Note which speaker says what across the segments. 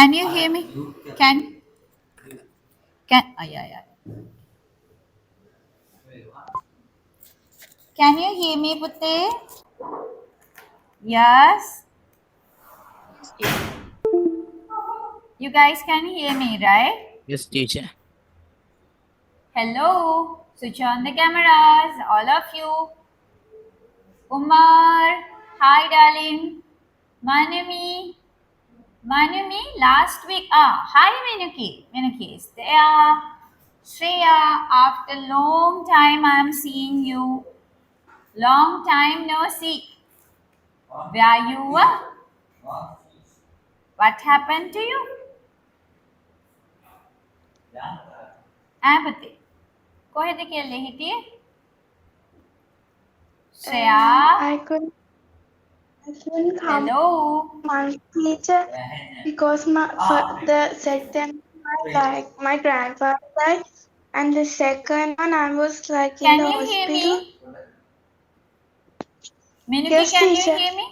Speaker 1: Can you hear me? Can yeah, yeah. Can you hear me, Putte? Yes. You guys can hear me, right?
Speaker 2: Yes, teacher.
Speaker 1: Hello. Switch on the cameras, all of you. Umar. Hi, darling. Manumi. Manumi, last week. Hi, Menuki. Menuki is there. Shreya, after long time I am seeing you. Long time no see. Where you were? What happened to you? Apathy. කොහෙද කියලා හිටියේ? Shreya?
Speaker 3: I couldn't come
Speaker 1: Hello?
Speaker 3: one teacher because for the second my grandfather died, and the second one I was like in
Speaker 1: Can
Speaker 3: the
Speaker 1: you hear me?
Speaker 3: hospital.
Speaker 1: Minuki,
Speaker 3: Yes,
Speaker 1: can you
Speaker 3: teacher.
Speaker 1: hear me?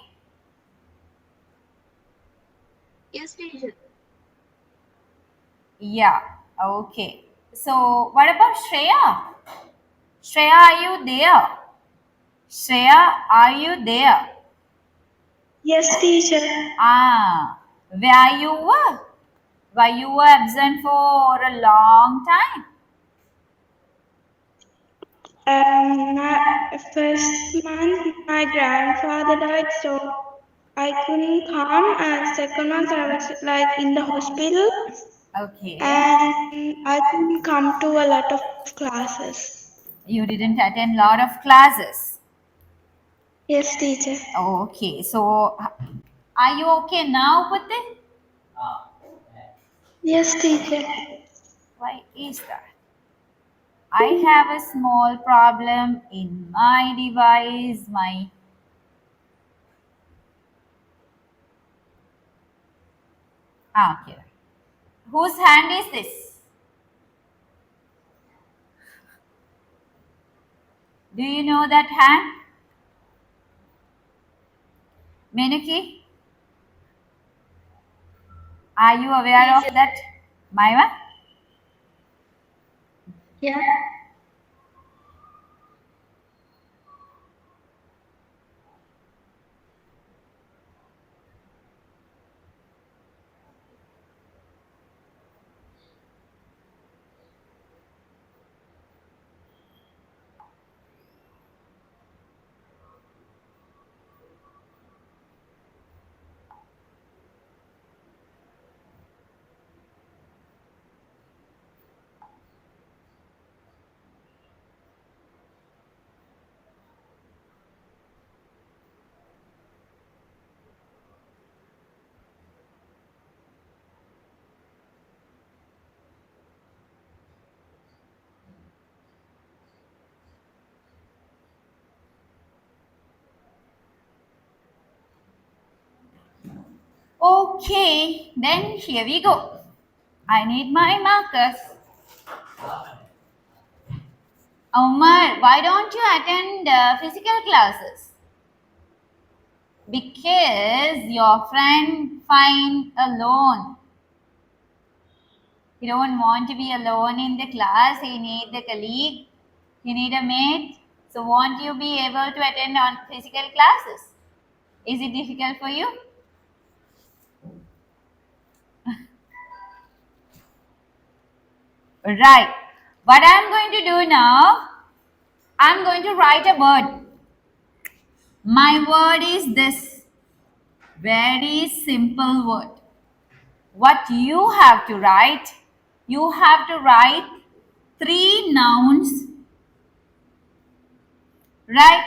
Speaker 4: Yes, teacher.
Speaker 1: Yeah. Okay. So, what about Shreya? Shreya, are you there? Shreya, are you there?
Speaker 3: Yes, teacher.
Speaker 1: Where you were? Why you were absent for a long time?
Speaker 3: My first month my grandfather died, so I couldn't come, and second month I was like in the hospital,
Speaker 1: Okay.
Speaker 3: and I couldn't come to a lot of classes.
Speaker 1: You didn't attend lot of classes.
Speaker 3: Yes, teacher.
Speaker 1: Okay. So, are you okay now, Putte?
Speaker 3: Yes, teacher.
Speaker 1: Why is that? I have a small problem in my device. Okay. Whose hand is this? Do you know that hand? Menuki, are you aware of
Speaker 4: Teacher.
Speaker 1: that? Maiva?
Speaker 4: Yeah.
Speaker 1: Okay, then here we go. I need my markers. Omar, why don't you attend physical classes? Because your friend find alone. He don't want to be alone in the class. He need the colleague. He need a mate. So won't you be able to attend on physical classes? Is it difficult for you? Right. What I'm going to do now, I'm going to write a word. My word is this. Very simple word. What you have to write, you have to write 3 nouns, right?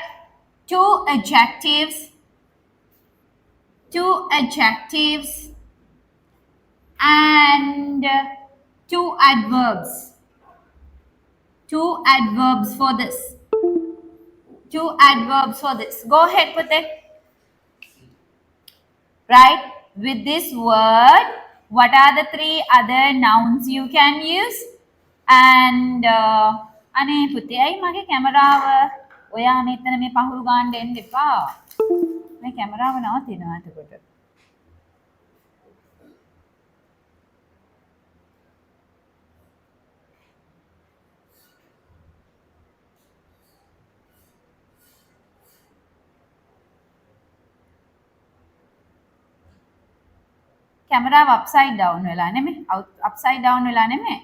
Speaker 1: 2 adjectives, 2 adjectives, and 2 adverbs. 2 adverbs for this. 2 adverbs for this. Go ahead, Pute. Right? With this word, what are the 3 other nouns you can use? And අනේ පුතේ ඇයි මගේ කැමරාව ඔයා මෙතන මේ පහුරු ගන්න දෙන්න එපා. මේ කැමරාව නවතිනවා එතකොට. කැමරාව අප්සයිඩ් ඩවුන් වෙලා නෙමෙයි අප්සයිඩ් ඩවුන් වෙලා නෙමෙයි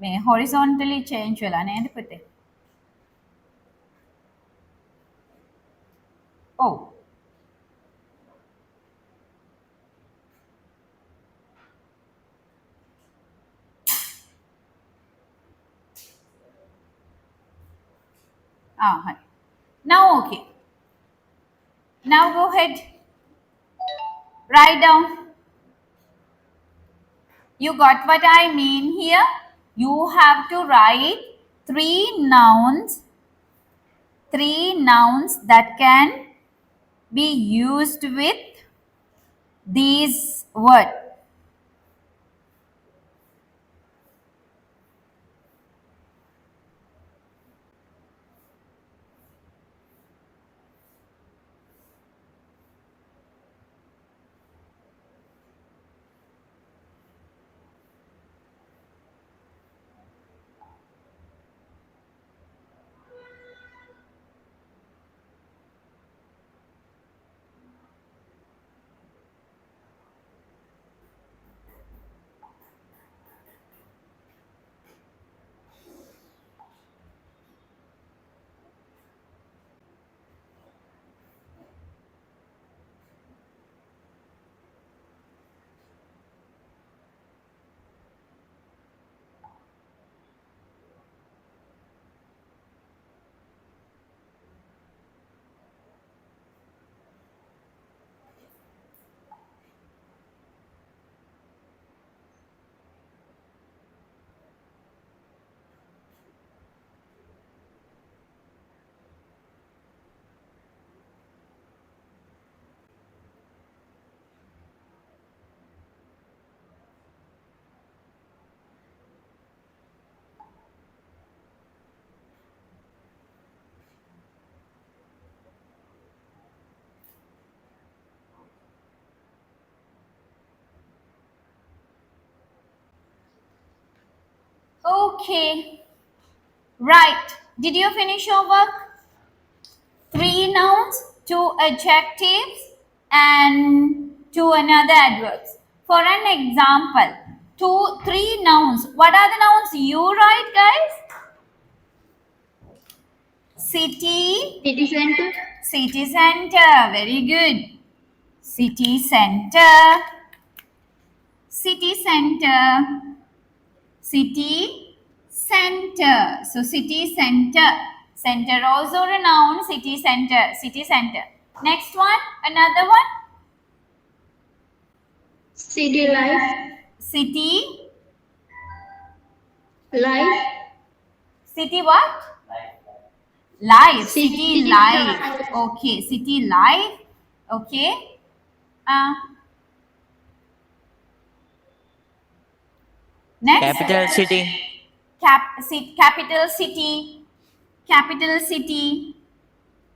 Speaker 1: මේ හොරිසොන්ටලි චේන්ජ් වෙලා නේද පුතේ ඔව් හරි now okay now go ahead write down you got what I mean here you have to write three nouns that can be used with these words. Okay. Right. Did you finish your work? 3 nouns, 2 adjectives, and 2 another adverbs. For an example, 3 nouns. What are the nouns you write, guys? City.
Speaker 4: City center.
Speaker 1: City center. Very good. City center. City center. City center. So city center. Center also a noun. City center. City center. Next one. Another one.
Speaker 4: City life.
Speaker 1: City.
Speaker 4: Life.
Speaker 1: City what? Life. City
Speaker 4: City
Speaker 1: life.
Speaker 4: life.
Speaker 1: Okay. City life. Okay. Next.
Speaker 2: Capital city.
Speaker 1: Capital city. Capital city.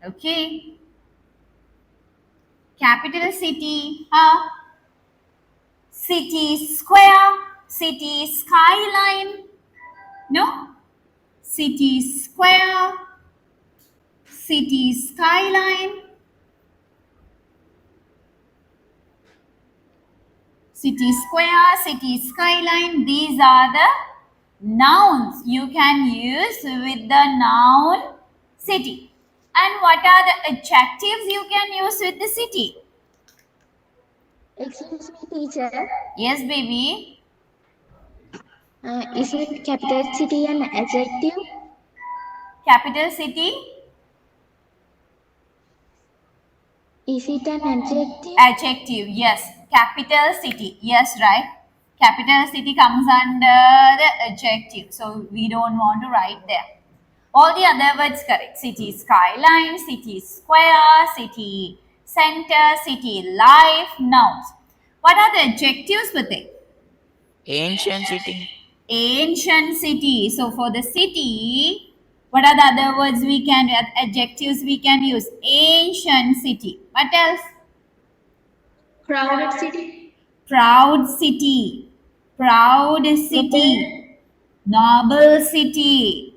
Speaker 1: Okay. Capital city. City square. City skyline. No? City square. City skyline. City square, city skyline. These are the nouns you can use with the noun city. And what are the adjectives you can use with the city?
Speaker 4: Excuse me, teacher.
Speaker 1: Yes, baby.
Speaker 4: Isn't capital city an adjective?
Speaker 1: Capital city?
Speaker 4: Is it an adjective?
Speaker 1: Adjective, yes. Capital city, yes, right. Capital city comes under the adjective, so we don't want to write there. All the other words correct. City skyline, city square, city center, city life, nouns. What are the adjectives with it?
Speaker 2: Ancient city.
Speaker 1: Ancient city. So for the city, what are the other words we can, adjectives we can use? Ancient city. What else?
Speaker 4: Crowded city.
Speaker 1: Proud city. Proud city. Noble city.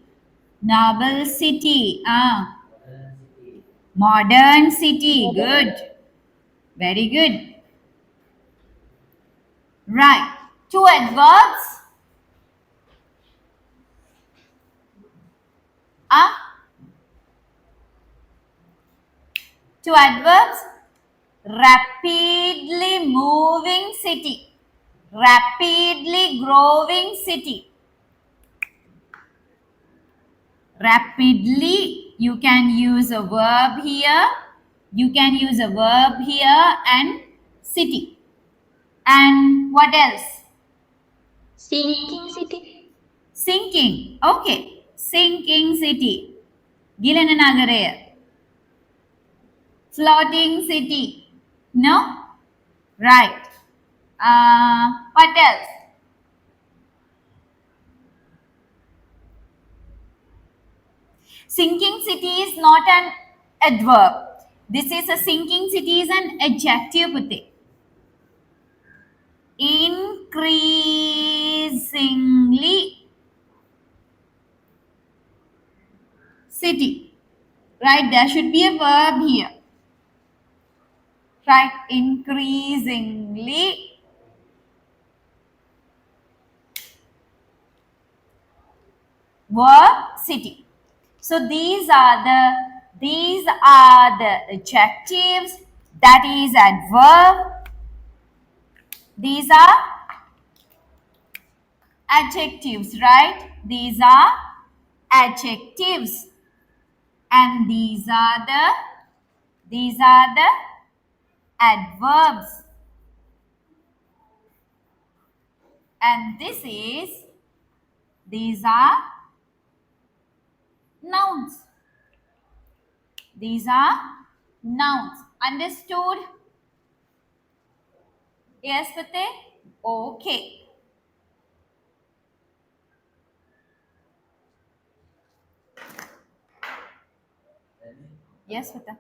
Speaker 1: Noble city. Modern city. Good. Very good. Right. 2 adverbs. Ah, 2 adverbs. Rapidly moving city. Rapidly growing city. Rapidly, you can use a verb here. You can use a verb here and city. And what else?
Speaker 4: Sinking city.
Speaker 1: Sinking. Okay. Sinking city. Gilana Nagaraya. Floating city. No? Right. What else? Sinking city is not an adverb. This is a sinking city is an adjective. Putte. Increasingly city. Right? There should be a verb here. Right? Increasingly verb city. So these are the adjectives, that is adverb. These are adjectives, right? These are adjectives, and these are the adverbs, and these are nouns. These are nouns. Understood? Yes, Fateh? Okay. Yes, Fateh.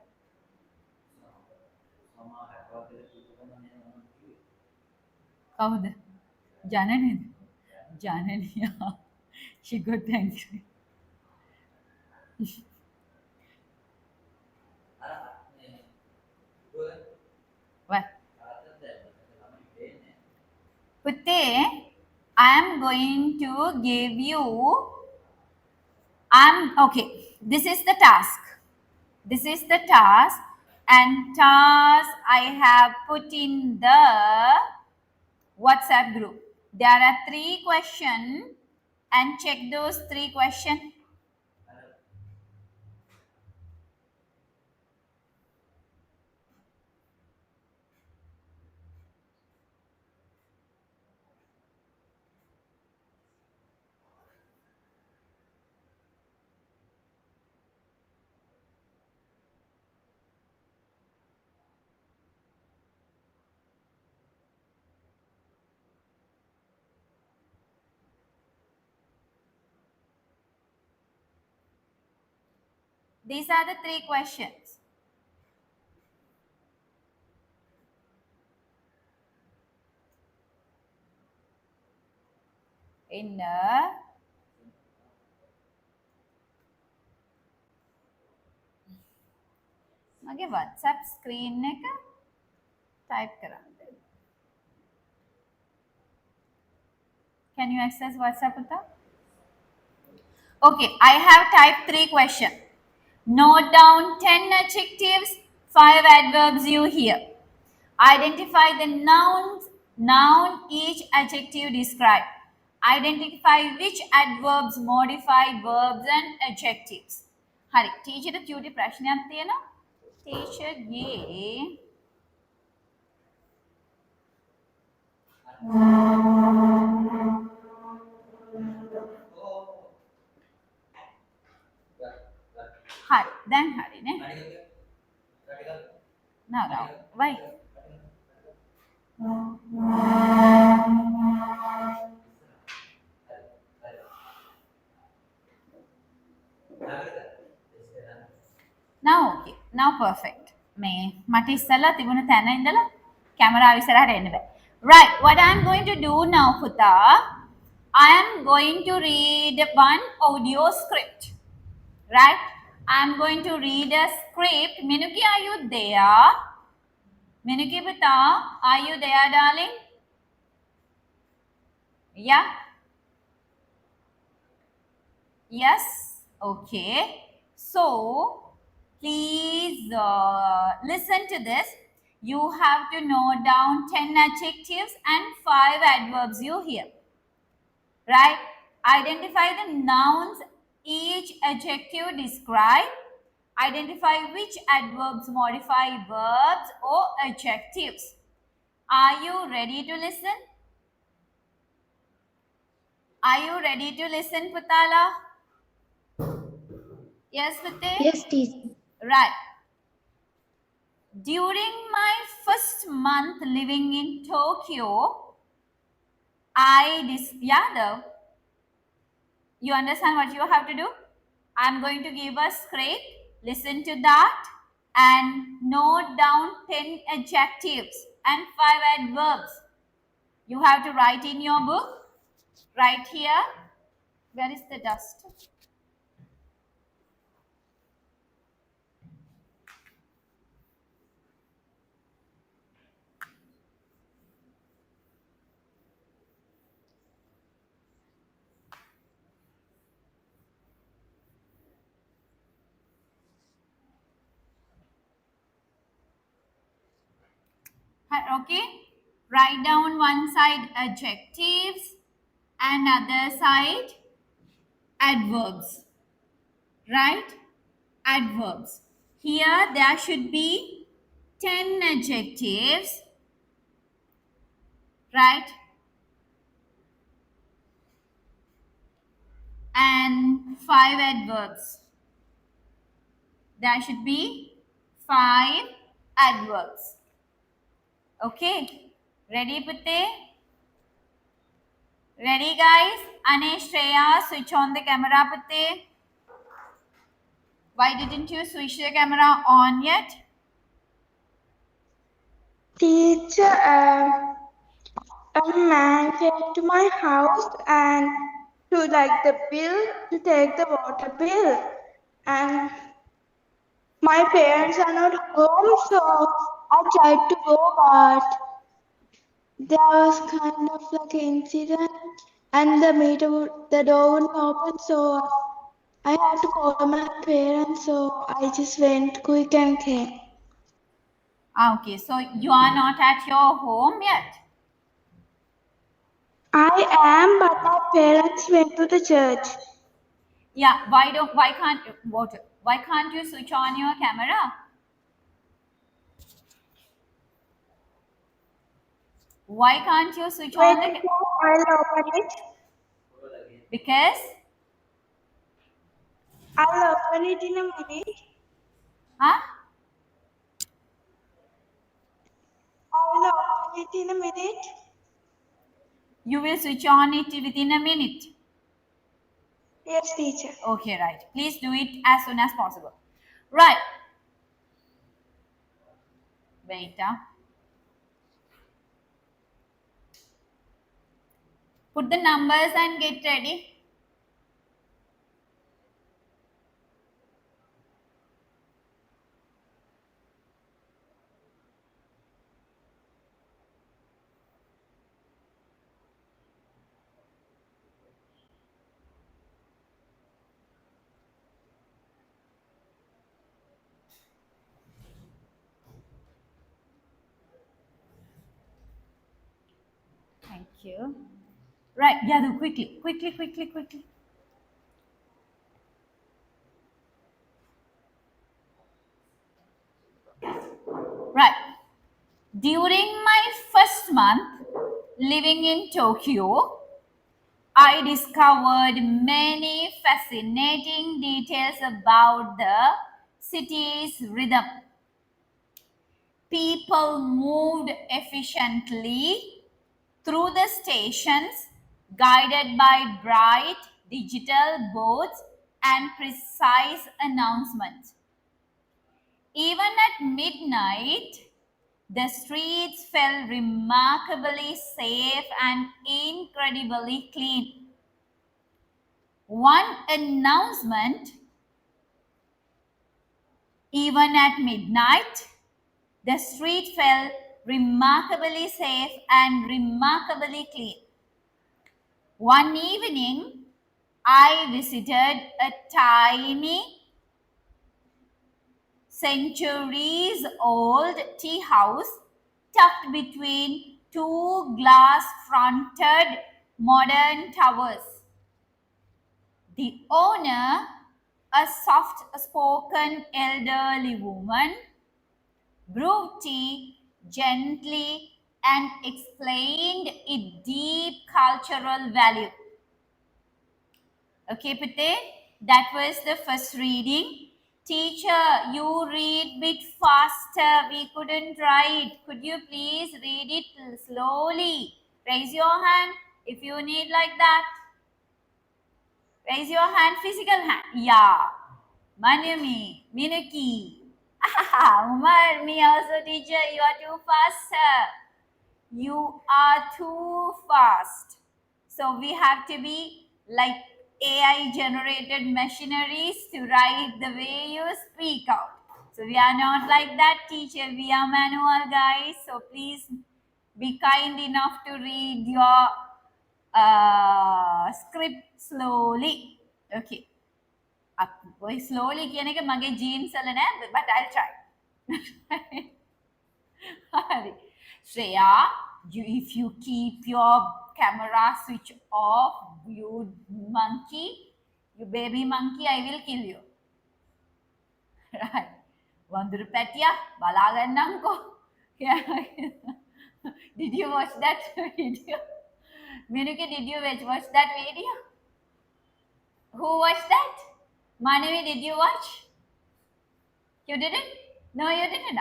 Speaker 1: කවුද? ජනනිද? ජනනියා. She got angry. What? Putte, I am going to give you. Okay. This is the task. This is the task, and task I have put in the WhatsApp group. There are 3 questions, and check those 3 questions. These are the 3 questions. In මගේ WhatsApp screen එක type කරන්න. Can you access WhatsApp පුතා? Okay, I have typed 3 questions. Note down 10 adjectives, 5 adverbs you hear. Identify the noun each adjective describe. Identify which adverbs modify verbs and adjectives. හරි. teacher duty ප්‍රශ්නයක් තියෙනවා. teacher ගේ හරි. දැන් හරි නේ. No. Why? Now okay. Now perfect. මේ මට ඉස්සෙල්ලා තිබුණ තැන ඉඳලා කැමරාව ඉස්සරහට එන්න බෑ. Right. What I am going to do now, Puta, I am going to read one audio script. Right? I am going to read a script. Menuki, are you there? Menuki Puta, are you there, darling? Yeah? Yes? Okay. So, please listen to this. You have to note down 10 adjectives and 5 adverbs you hear. Right? Identify the nouns each adjective describe. Identify which adverbs modify verbs or adjectives. Are you ready to listen? Are you ready to listen, Putala? Yes, Pute?
Speaker 4: Yes, teacher.
Speaker 1: Right. During my first month living in Tokyo, Yadav, you understand what you have to do? I'm going to give a script. Listen to that and note down 10 adjectives and 5 adverbs. You have to write in your book, right here. Where is the dust? Okay, write down one side adjectives and other side adverbs, right? Adverbs. Here there should be 10 adjectives, right? And 5 adverbs. There should be 5 adverbs. Okay, ready, Putte? Ready, guys? Anesh, Shreya, switch on the camera, Putte. Why didn't you switch the camera on yet?
Speaker 3: Teacher, a man came to my house and to like the bill to take the water bill, and my parents are not home, so I tried to go, but there was kind of like an incident, and the door wouldn't open, so I had to call my parents. So I just went quick and came.
Speaker 1: Okay, so you are not at your home yet.
Speaker 3: I am, but my parents went to the church.
Speaker 1: Yeah, why can't you switch on your camera? Why can't you switch
Speaker 3: Wait,
Speaker 1: on the
Speaker 3: I'll open it.
Speaker 1: because
Speaker 3: I'll open it in a minute.
Speaker 1: huh?
Speaker 3: I'll open it in a minute.
Speaker 1: You will switch on it within a minute.
Speaker 3: Yes, teacher.
Speaker 1: Okay, right. Please do it as soon as possible. Right. Wait. Put the numbers and get ready. Thank you. Right, Yadu, quickly. Right. During my first month living in Tokyo, I discovered many fascinating details about the city's rhythm. People moved efficiently through the stations, guided by bright digital boards and precise announcements. Even at midnight, the streets felt remarkably safe and incredibly clean. One announcement, even at midnight, the street felt remarkably safe and remarkably clean. One evening, I visited a tiny, centuries old tea house tucked between two glass fronted modern towers. The owner, a soft spoken elderly woman, brewed tea gently and explained its deep cultural value. Okay, Pate, that was the first reading. Teacher, you read bit faster. We couldn't write. Could you please read it slowly? Raise your hand if you need like that. Raise your hand, physical hand. Yeah. Manumi, Minuki. Umar, me also teacher. You are too fast, sir. You are too fast. So we have to be like AI generated machineries to write the way you speak out. So we are not like that, teacher. We are manual guys. So please be kind enough to read your script slowly. Okay. Slowly කියන එක මගේ jeans වල නෑ, but I'll try. Hari. Shreya, if you keep your camera switch off, you monkey, you baby monkey, I will kill you. Right. Vanduru Petya, Balagannanko. Did you watch that video? Minuki, did you watch that video? Who watched that? Manavi, did you watch? You didn't? No, you didn't.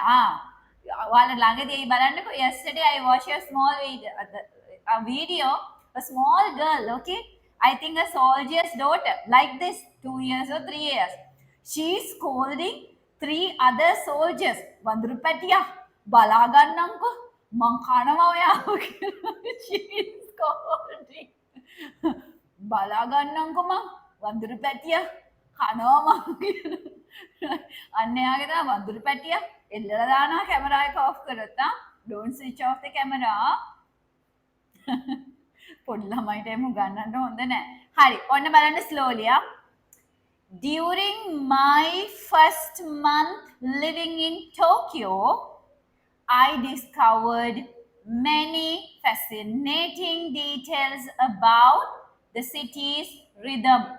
Speaker 1: Yesterday I watched a small video, a small girl, okay? I think a soldier's daughter, like this, 2 years or 3 years. She's scolding three other soldiers. Vandrupatiya, Balagannanko, Mankanamaya. She's scolding. Balagannanko, Vandrupatiya, Hanoma. අන්නයාගේ තමයි වඳුරු පැටිය එල්ලලා දානවා camera එක of කරොත් don't switch off the camera පොඩි ළමයිට එහෙම උගන්නන්න හොඳ නෑ හරි ඔන්න බලන්න slowly during my first month living in Tokyo I discovered many fascinating details about the city's rhythm.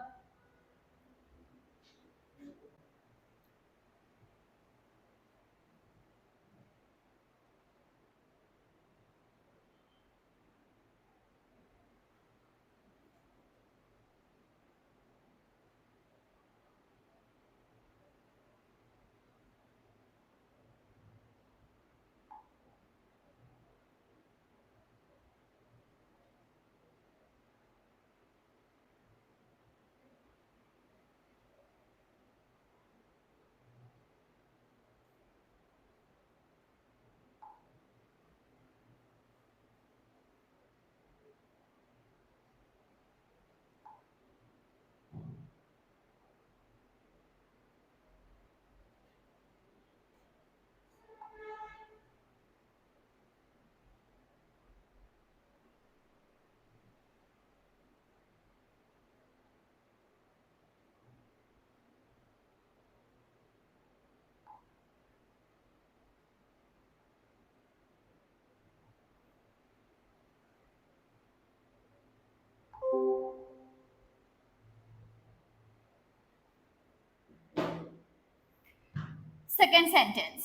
Speaker 1: Second sentence.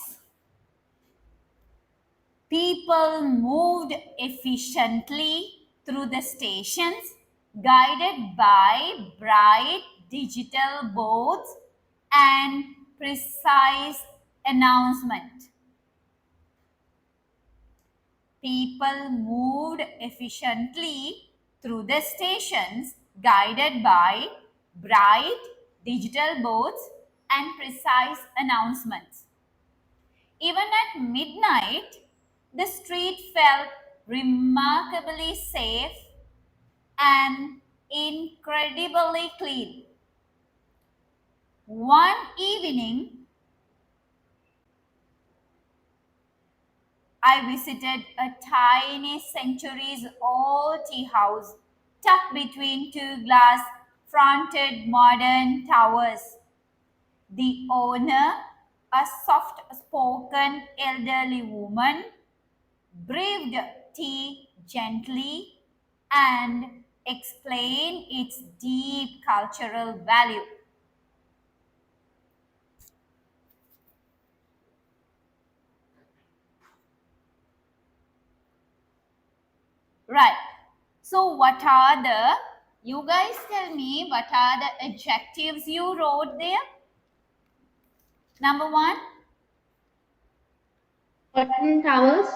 Speaker 1: People moved efficiently through the stations, guided by bright digital boards and precise announcement. People moved efficiently through the stations, guided by bright digital boards and precise announcements. Even at midnight, the street felt remarkably safe and incredibly clean. One evening, I visited a tiny centuries old tea house tucked between two glass-fronted modern towers. The owner, a soft-spoken elderly woman, brewed tea gently and explained its deep cultural value. Right. So what are the, you guys tell me, what are the adjectives you wrote there? Number one,
Speaker 4: Modern towers.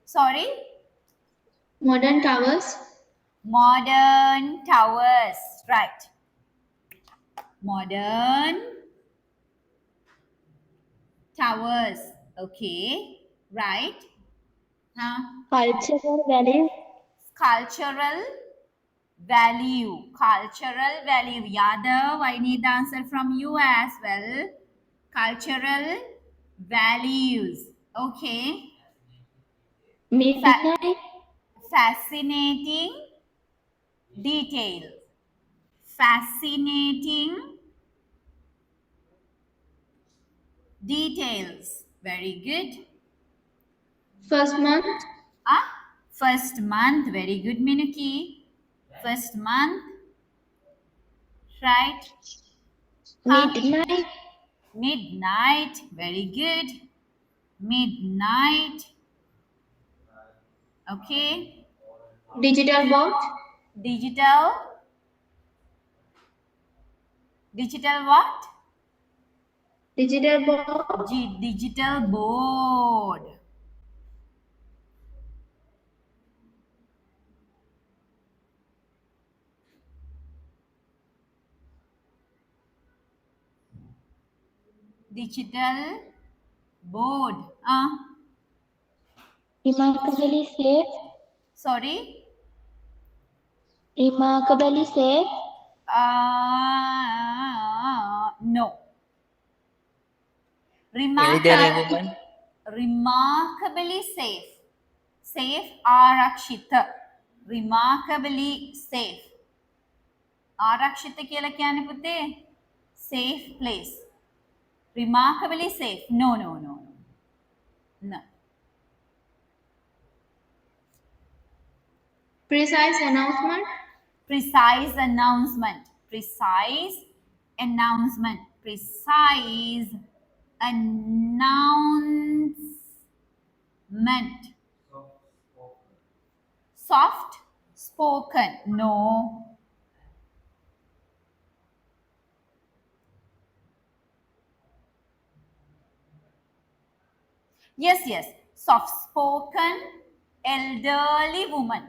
Speaker 1: sorry,
Speaker 4: Modern towers.
Speaker 1: modern towers. Right. Modern towers. Okay. Right.
Speaker 4: Cultural value.
Speaker 1: Cultural value. Cultural value. Yadav, I need the answer from you as well. Cultural values. Okay.
Speaker 4: Midnight.
Speaker 1: Fascinating detail. Fascinating details. Very good.
Speaker 4: First month.
Speaker 1: First month. Very good, Minuki. First month. Right.
Speaker 4: Midnight.
Speaker 1: Midnight. Very good. Midnight. Okay.
Speaker 4: Digital board.
Speaker 1: Digital. Digital what?
Speaker 4: Digital board.
Speaker 1: Digital board. Digital board.
Speaker 4: Remarkably safe.
Speaker 1: Sorry.
Speaker 4: Remarkably safe.
Speaker 1: No.
Speaker 2: Elderly woman.
Speaker 1: Remarkably safe. Safe ආරක්ෂිත. Remarkably safe. ආරක්ෂිත කියලා කියන්නේ පුතේ safe place. Remarkably safe. No, no, no, no. No.
Speaker 4: Precise announcement.
Speaker 1: Precise announcement. Precise announcement. Precise announcement. Soft spoken. No. Yes, yes. Soft spoken elderly woman.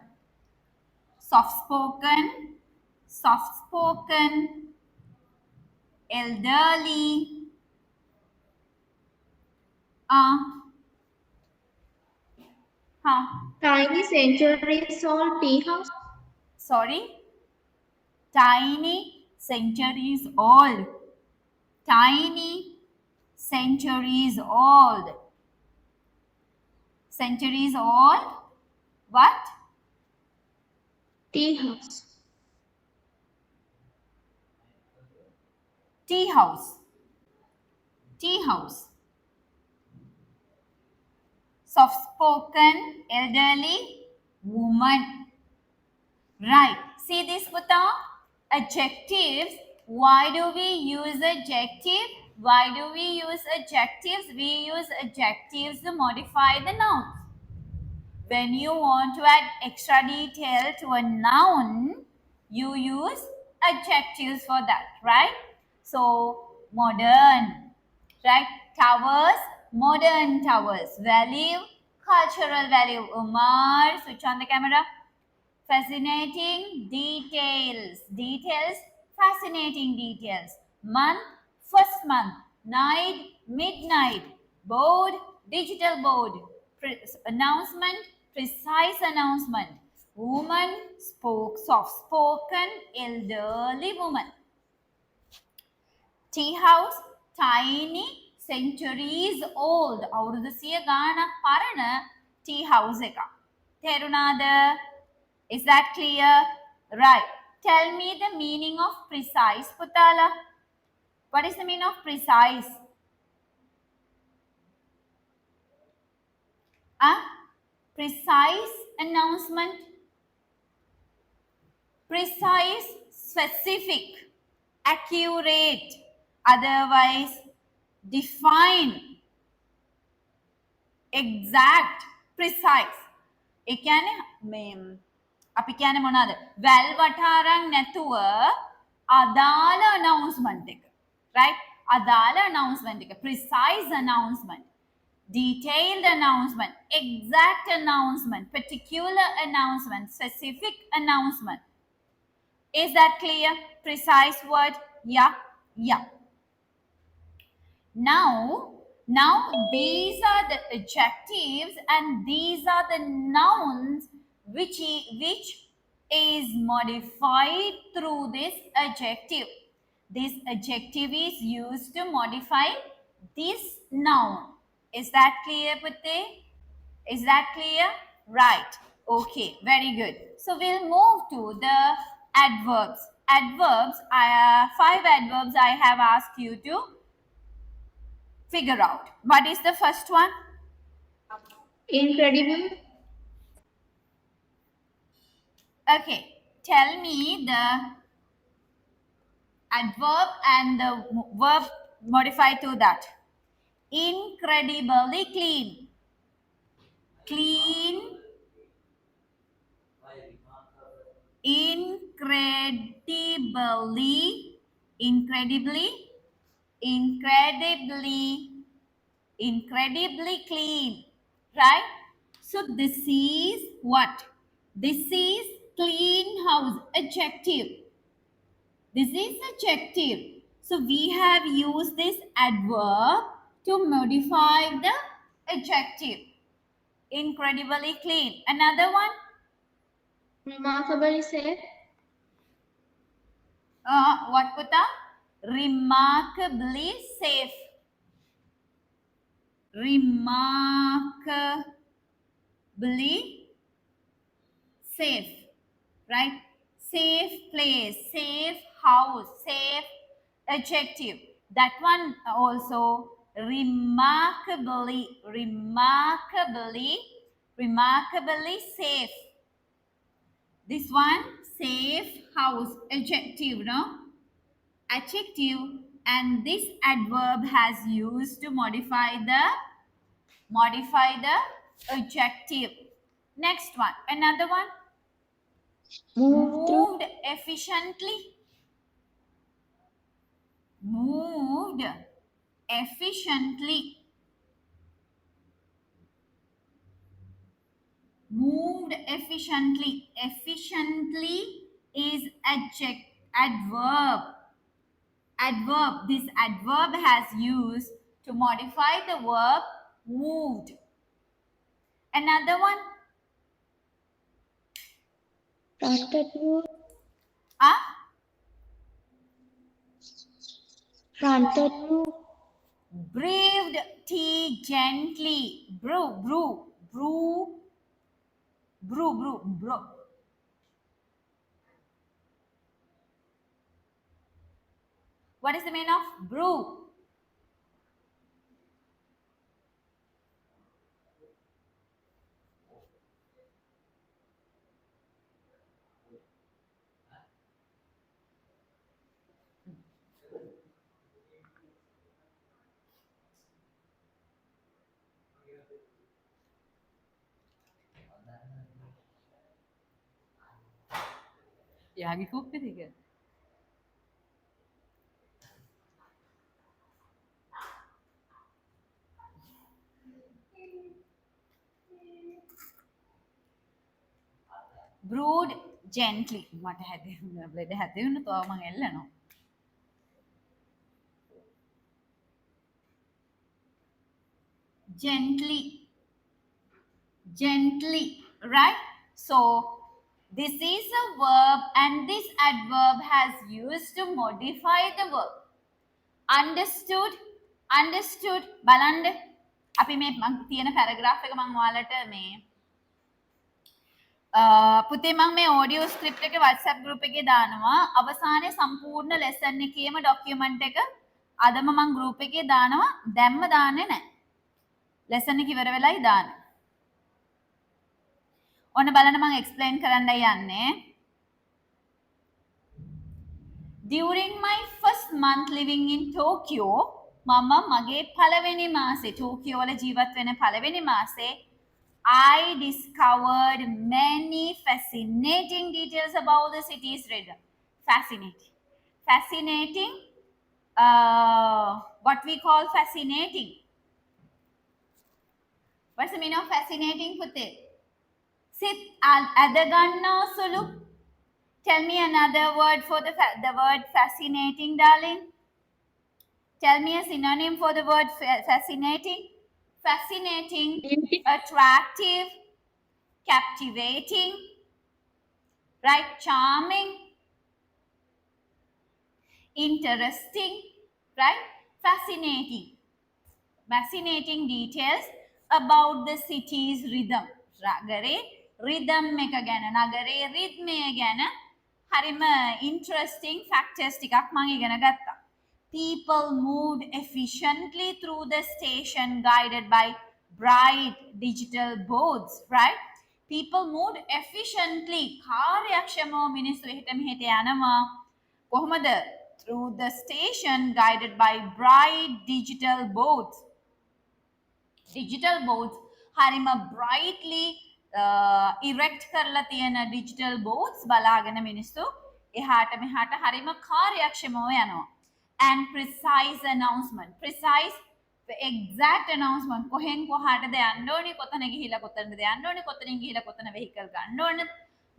Speaker 1: Soft spoken elderly.
Speaker 4: Tiny centuries-old tea house.
Speaker 1: Sorry. Tiny centuries old. Tiny centuries old. Centuries old. What?
Speaker 4: Tea house.
Speaker 1: Tea house. Tea house. Soft spoken elderly woman. Right. See this, Puta? Adjectives. Why do we use adjective? Why do we use adjectives? We use adjectives to modify the nouns. When you want to add extra detail to a noun, you use adjectives for that, right? So, modern, right? Towers, modern towers. Value, cultural value. Umar, switch on the camera. Fascinating details. Details, fascinating details. Month, first month. Night, midnight. Board, digital board. Announcement, precise announcement. Woman, soft spoken, elderly woman. Tea house, tiny, centuries old. අවුරුදු 100 ගානක් පරණ tea house එක. තේරුණාද? Is that clear? Right. Tell me the meaning of precise, Putala. What is the meaning of precise? Precise announcement. Precise, specific, accurate, otherwise define, exact, precise. ඒ කියන්නේ අපි කියන්නේ මොනවාද? වැල් වටාරන් නැතුව අදාළ announcement එක. Right? අදාළ announcement එක. Precise announcement. Detailed announcement. Exact announcement. Particular announcement. Specific announcement. Is that clear? Precise word? Yeah. Yeah. Now these are the adjectives and these are the nouns which is modified through this adjective. This adjective is used to modify this noun. Is that clear, Putte? Is that clear? Right. Okay, very good. So we'll move to the adverbs. Adverbs, 5 adverbs I have asked you to figure out. What is the first one?
Speaker 4: Incredible.
Speaker 1: Okay, tell me the adverb and the verb modified to that. Incredibly clean. Clean. Incredibly clean. Right? So this is what? This is clean house. Adjective. This is adjective. So we have used this adverb to modify the adjective. Incredibly clean. Another one?
Speaker 4: Remarkably safe.
Speaker 1: What Puta? Remarkably safe. Remarkably safe. Right? Safe place, safe house, safe adjective. That one also remarkably safe. This one safe house, adjective, no? Adjective, and this adverb has used to modify the adjective. Next one, another one. Moved efficiently. Moved efficiently. Moved efficiently. Efficiently is adverb. Adverb. This adverb has used to modify the verb moved. Another one. Brewed tea gently. Brew. What is the meaning of brew?
Speaker 5: යාගේ කෝප්පෙද ඒක?
Speaker 1: Brewed gently. මට හැදෙන්න බ්ලෙඩ් හැදෙන්න තව මං එල්ලනවා. Gently, right? So this is a verb and this adverb has used to modify the verb. Understood බලන්න අපි මේ මං තියෙන පැරග්‍රාෆ් එක මං ඔයාලට මේ පුතේ මම මේ ඔඩියෝ ස්ක්‍රිප්ට් එක WhatsApp group එකේ දානවා. අවසානයේ සම්පූර්ණ lesson එකේම document එක අදම මම group එකේ දානවා. දැම්ම දාන්නේ නැහැ. lesson එක ඉවර වෙලයි දාන්නේ. ඔන්න බලන්න මම explain කරන්නයි යන්නේ. During my first month living in Tokyo, මම මගේ පළවෙනි මාසේ ටෝකියෝ වල ජීවත් වෙන පළවෙනි මාසේ I discovered many fascinating details about the city's rhythm. Fascinating. Fascinating. What we call fascinating. What's the meaning of fascinating, Putte? Sit adaganna sulu. Tell me another word for the word fascinating, darling. Tell me a synonym for the word fascinating. Fascinating, attractive, captivating, right? Charming, interesting, right? Fascinating. Fascinating details about the city's rhythm. නගරේ rhythm එක ගැන නගරේ රිද්මය ගැන හරිම interesting factors ටිකක් මම ඉගෙන ගත්තා. People moved efficiently through the station guided by bright digital boards, right? People moved efficiently. කාර්යක්ෂමව මිනිස්සු එහෙට මෙහෙට යනවා. කොහොමද? Through the station guided by bright digital boards. Digital boards හරිම brightly erect කරලා තියෙන digital boards බලාගෙන මිනිස්සු එහාට මෙහාට හරිම කාර්යක්ෂමව යනවා. And precise announcement. Precise the exact announcement. කොහෙන් කොහාටද යන්න ඕනේ, කොතන ගිහිලා කොතනද යන්න ඕනේ, කොතනින් ගිහිලා කොතන vehicle ගන්න ඕනේ.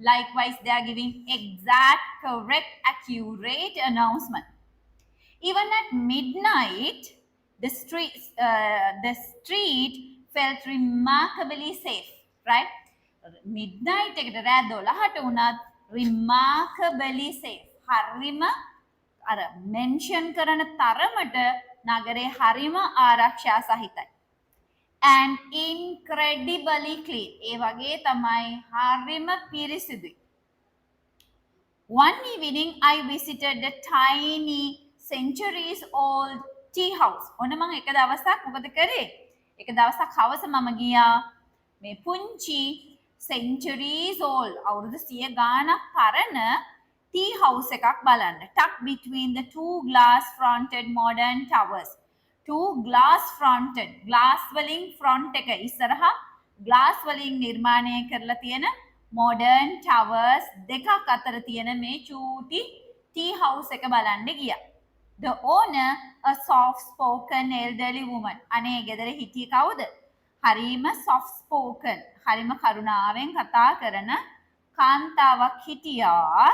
Speaker 1: Likewise, they are giving exact, correct, accurate announcement. Even at midnight, the street felt remarkably safe, right? Midnight එකට රෑ 12ට උනත් remarkably safe. හරිම අර මෙන්ෂන් කරන තරමට නගරේ හරිම ආරක්ෂා සහිතයි. And incredibly clean. ඒ වගේ තමයි හරිම පිරිසිදුයි. One evening I visited the tiny centuries old tea house. ඔන්න මම එක දවසක් මොකද කරේ? එක දවසක් හවස මම ගියා මේ පුංචි centuries old අවුරුදු 100 ගාණක් පරණ tea house එකක් බලන්න. Tucked between the two glass fronted modern towers. Two glass fronted. Glass වලින් front එක ඉස්සරහා glass වලින් නිර්මාණය කරලා තියෙන modern towers දෙකක් අතර තියෙන මේ චූටි tea house එක බලන්න ගියා. The owner, a soft spoken elderly woman. අනේ ගෙදර හිටියේ කවුද? හරිම soft spoken. හරිම කරුණාවෙන් කතා කරන කාන්තාවක් හිටියා.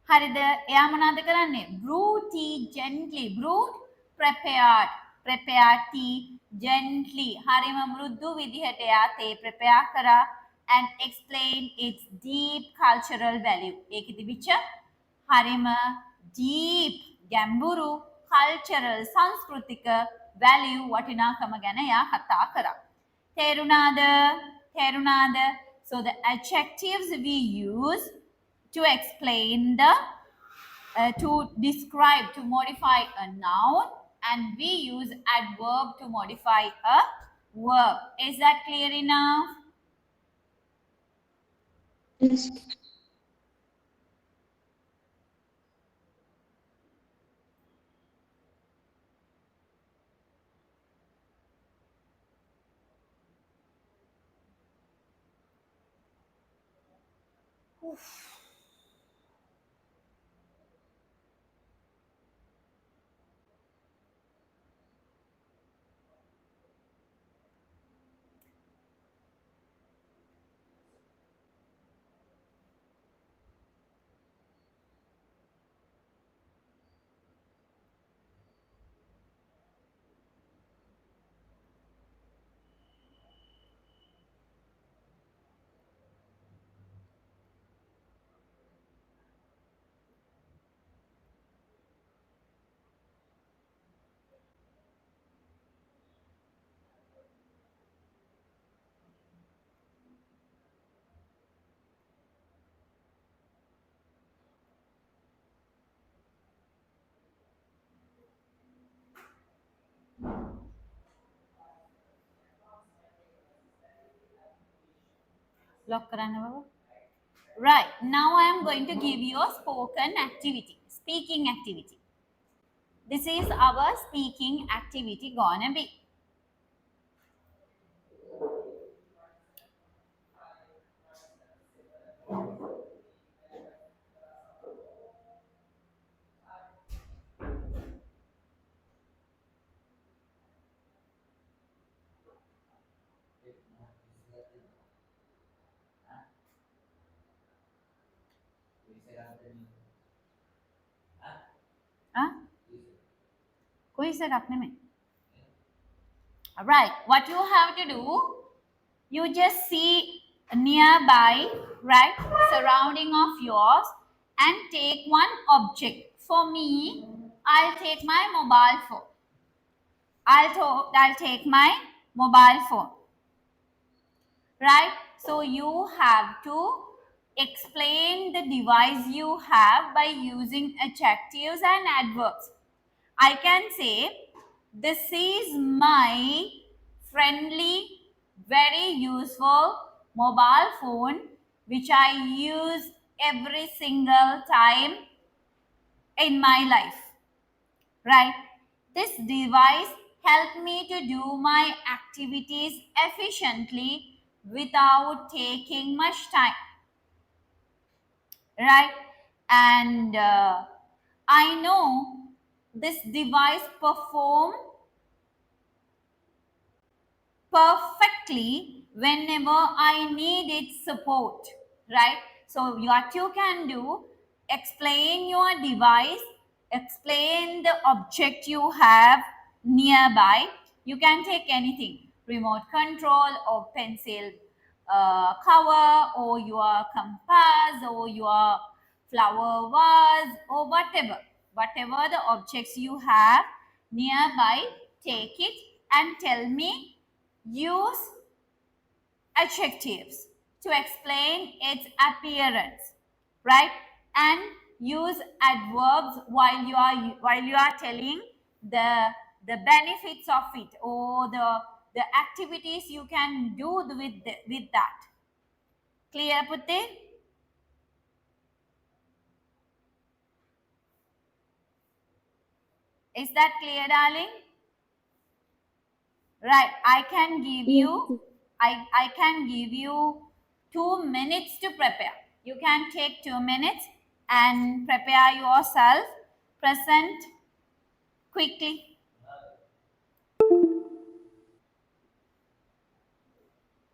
Speaker 1: හරිද? එයා මොනවද කරන්නේ? Brew tea gently. Brewed, prepared. Prepared tea gently. හරිම මෘදු විදිහට එයා තේ prepare කරා and explain its deep cultural value. ඒකෙ තිබිච්ච හරිම deep ගැඹුරු cultural සංස්කෘතික value වටිනාකම ගැන එයා කතා කරා. තේරුණාද? So the adjectives we use to explain the to describe, to modify a noun, and we use adverb to modify a verb. Is that clear enough?
Speaker 4: Yes.
Speaker 1: Lock कराना बाबा. Right. Now I am going to give you a spoken activity, speaking activity. This is our speaking activity gonna be. Huh? कोई से रखने में. Right. What you have to do, you just see nearby, right, surrounding of yours, and take one object. For me, I'll take my mobile phone. I'll take my mobile phone. Right? So you have to explain the device you have by using adjectives and adverbs. I can say, this is my friendly, very useful mobile phone which I use every single time in my life. Right? This device helped me to do my activities efficiently without taking much time. Right? And I know this device perform perfectly whenever I need its support, right? So what you can do, explain your device, explain the object you have nearby. You can take anything, remote control or pencil cover or your compass or your flower vase or whatever the objects you have nearby, take it and tell me. Use adjectives to explain its appearance, right? And use adverbs while you are telling the benefits of it or the activities you can do with that. Clear, Putte? Is that clear, darling? Right, I can give you I can give you 2 minutes to prepare. You can take 2 minutes and prepare yourself. Present quickly.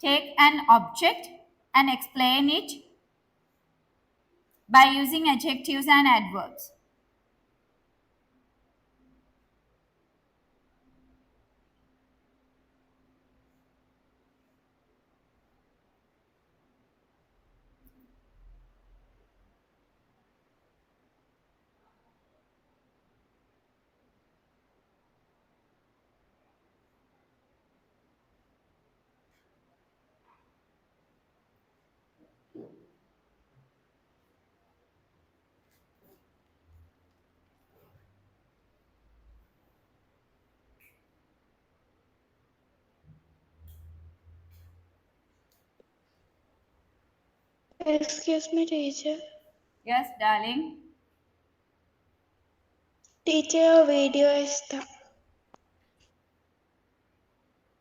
Speaker 1: Take an object and explain it by using adjectives and adverbs.
Speaker 3: Excuse me, teacher.
Speaker 1: Yes, darling.
Speaker 3: Teacher, video está.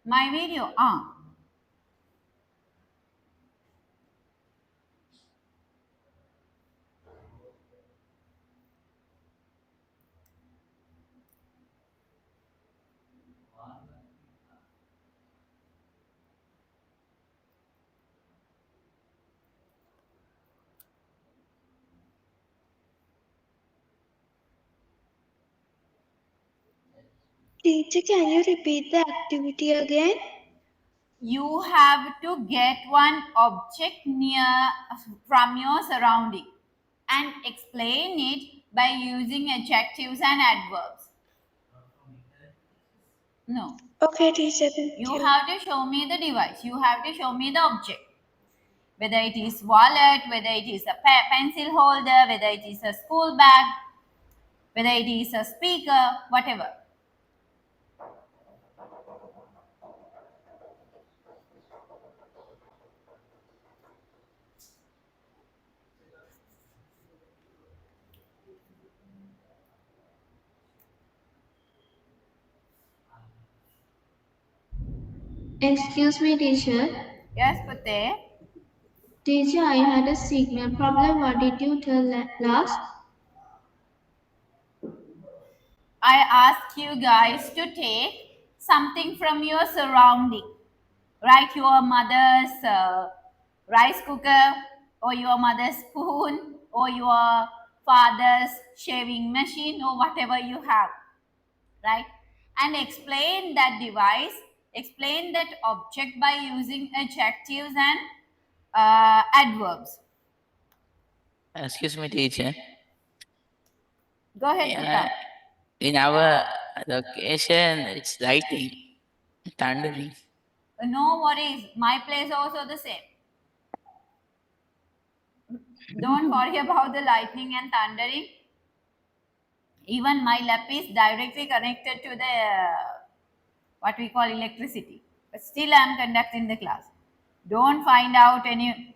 Speaker 1: My video.
Speaker 3: Teacher, can you repeat the activity again?
Speaker 1: You have to get one object near from your surrounding and explain it by using adjectives and adverbs. No.
Speaker 3: Okay, teacher, thank
Speaker 1: You
Speaker 3: you.
Speaker 1: have to show me the device. You have to show me the object. Whether it is wallet, whether it is a pencil holder, whether it is a school bag, whether it is a speaker, whatever.
Speaker 4: Excuse me, teacher.
Speaker 1: Yes, Pate.
Speaker 4: Teacher, I had a signal problem. What did you tell last?
Speaker 1: I ask you guys to take something from your surrounding. Right, your mother's rice cooker, or your mother's spoon, or your father's shaving machine, or whatever you have, right? And explain that device, explain that object by using adjectives and adverbs.
Speaker 2: Excuse me, teacher.
Speaker 1: Go ahead,
Speaker 2: Yeah,
Speaker 1: Pratap.
Speaker 2: in our location, it's lightning, thundering.
Speaker 1: No worries, my place also the same. Don't worry about the lightning and thundering. Even my lap is directly connected to the what we call electricity, but still I am conducting the class. Don't find out any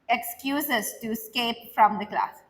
Speaker 1: excuses to escape from the class.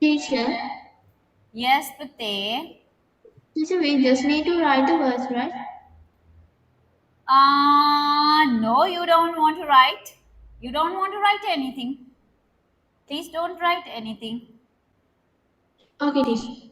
Speaker 4: Teacher,
Speaker 1: Yes, Pate.
Speaker 4: teacher, we just need to write the words, right?
Speaker 1: No, you don't want to write. You don't want to write anything. Please don't write anything.
Speaker 4: Okay, teacher.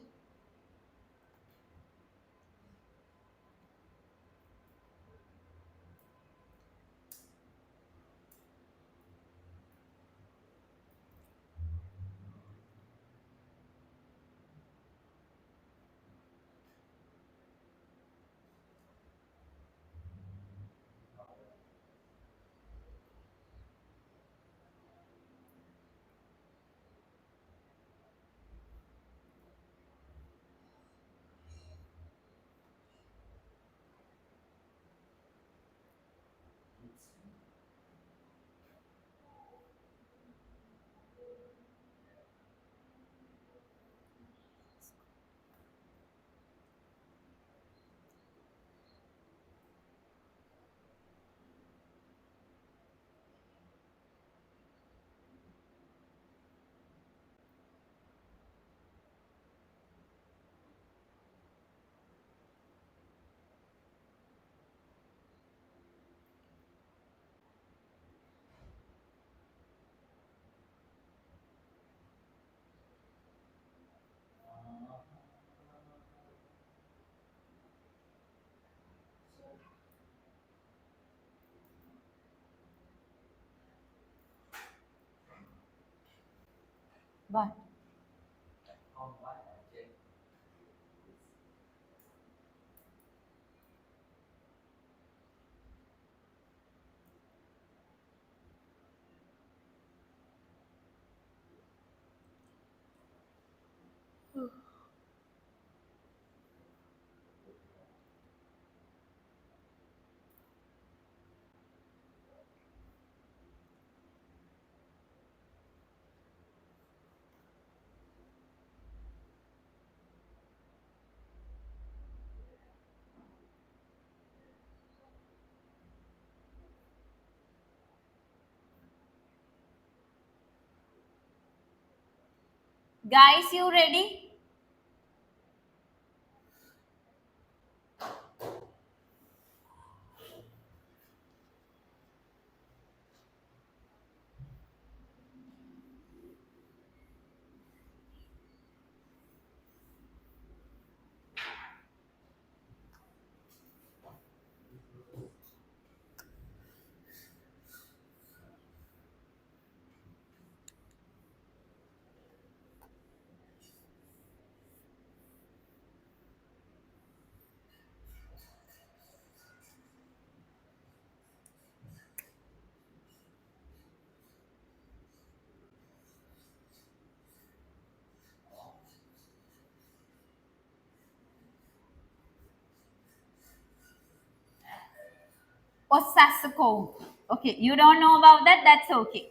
Speaker 1: What? Guys, you ready? Osasco. Okay, you don't know about that? That's okay.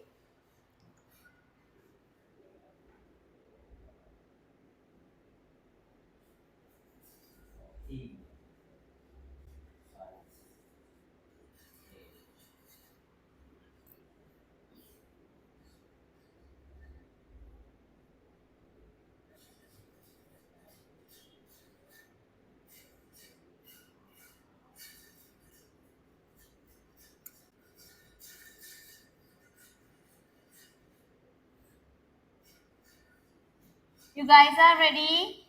Speaker 1: You guys are ready?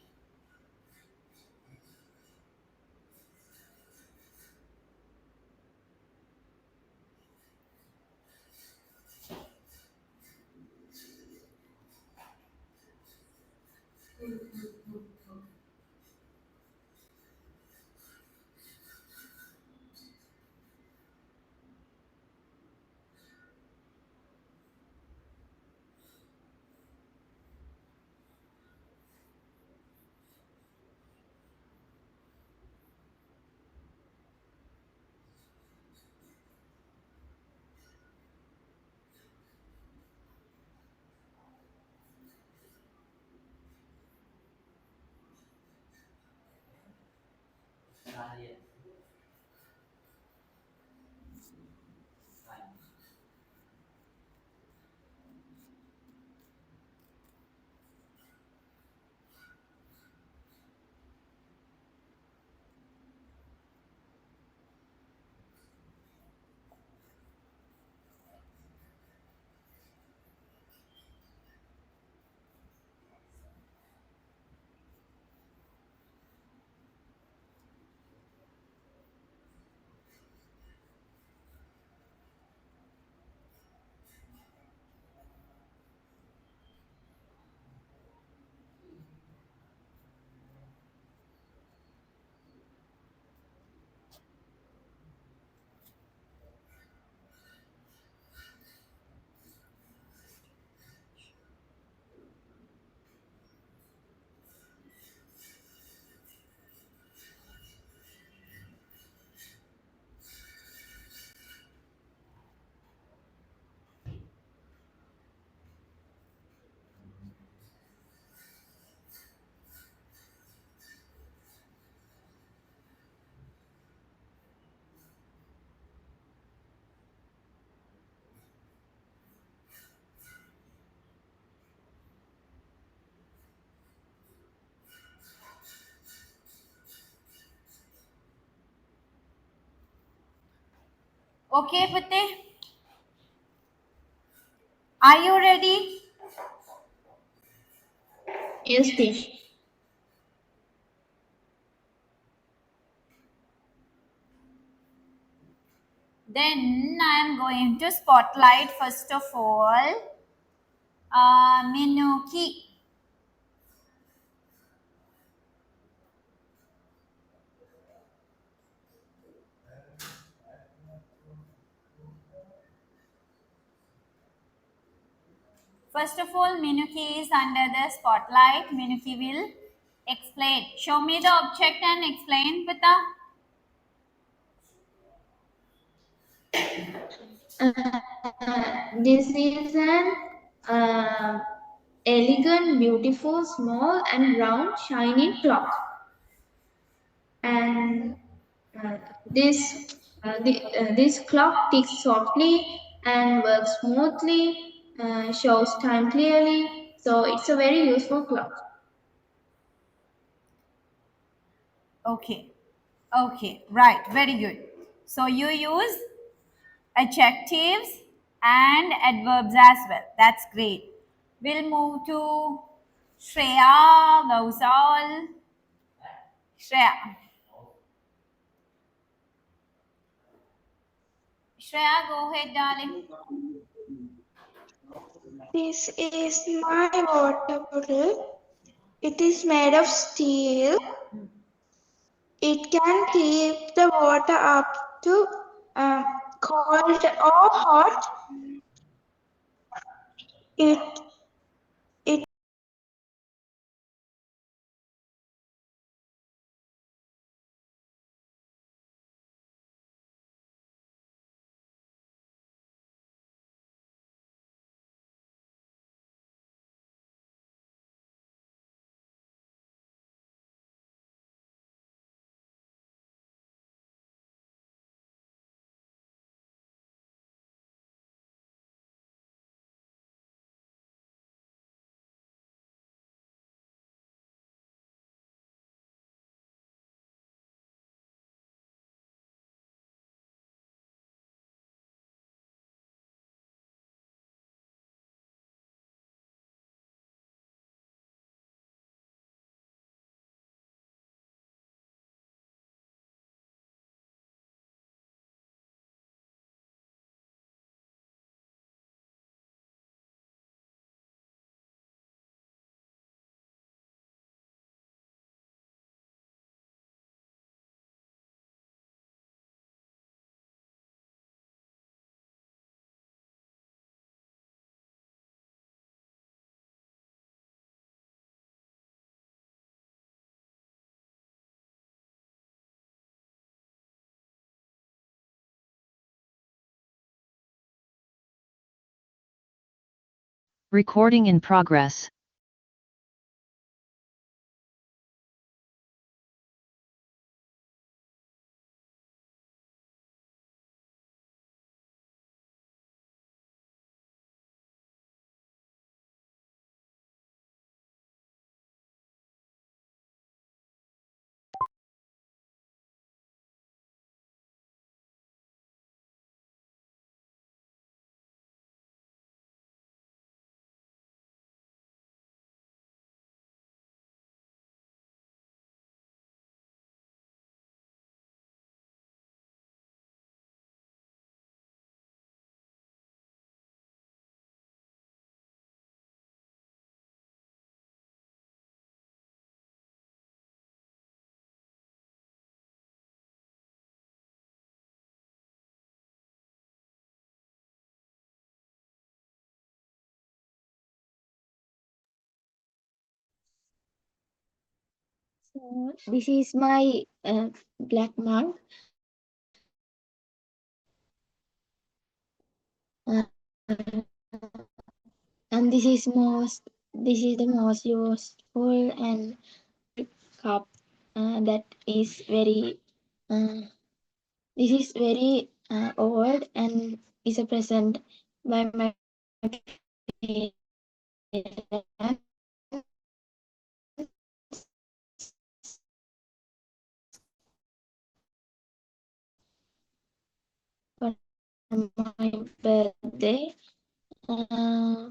Speaker 1: Okay, Pate. Are you ready?
Speaker 4: Yes, teacher.
Speaker 1: Then I am going to spotlight first of all Minuki. First of all, Minuki is under the spotlight. Minuki will explain. Show me the object and explain, Pita.
Speaker 4: This is an elegant, beautiful, small and round, shining clock. And this clock ticks softly and works smoothly, shows time clearly. So it's a very useful clock.
Speaker 1: Okay. Okay. Right. Very good. So you use adjectives and adverbs as well. That's great. We'll move to Shreya Gausal. Shreya. Shreya, go ahead, darling.
Speaker 3: This is my water bottle. It is made of steel. It can keep the water up to cold or hot. It it
Speaker 6: Recording in progress.
Speaker 4: So this is my black mark. Uh, and this is the most useful and cup that is very this is very old and is a present by my parents for my birthday. Uh,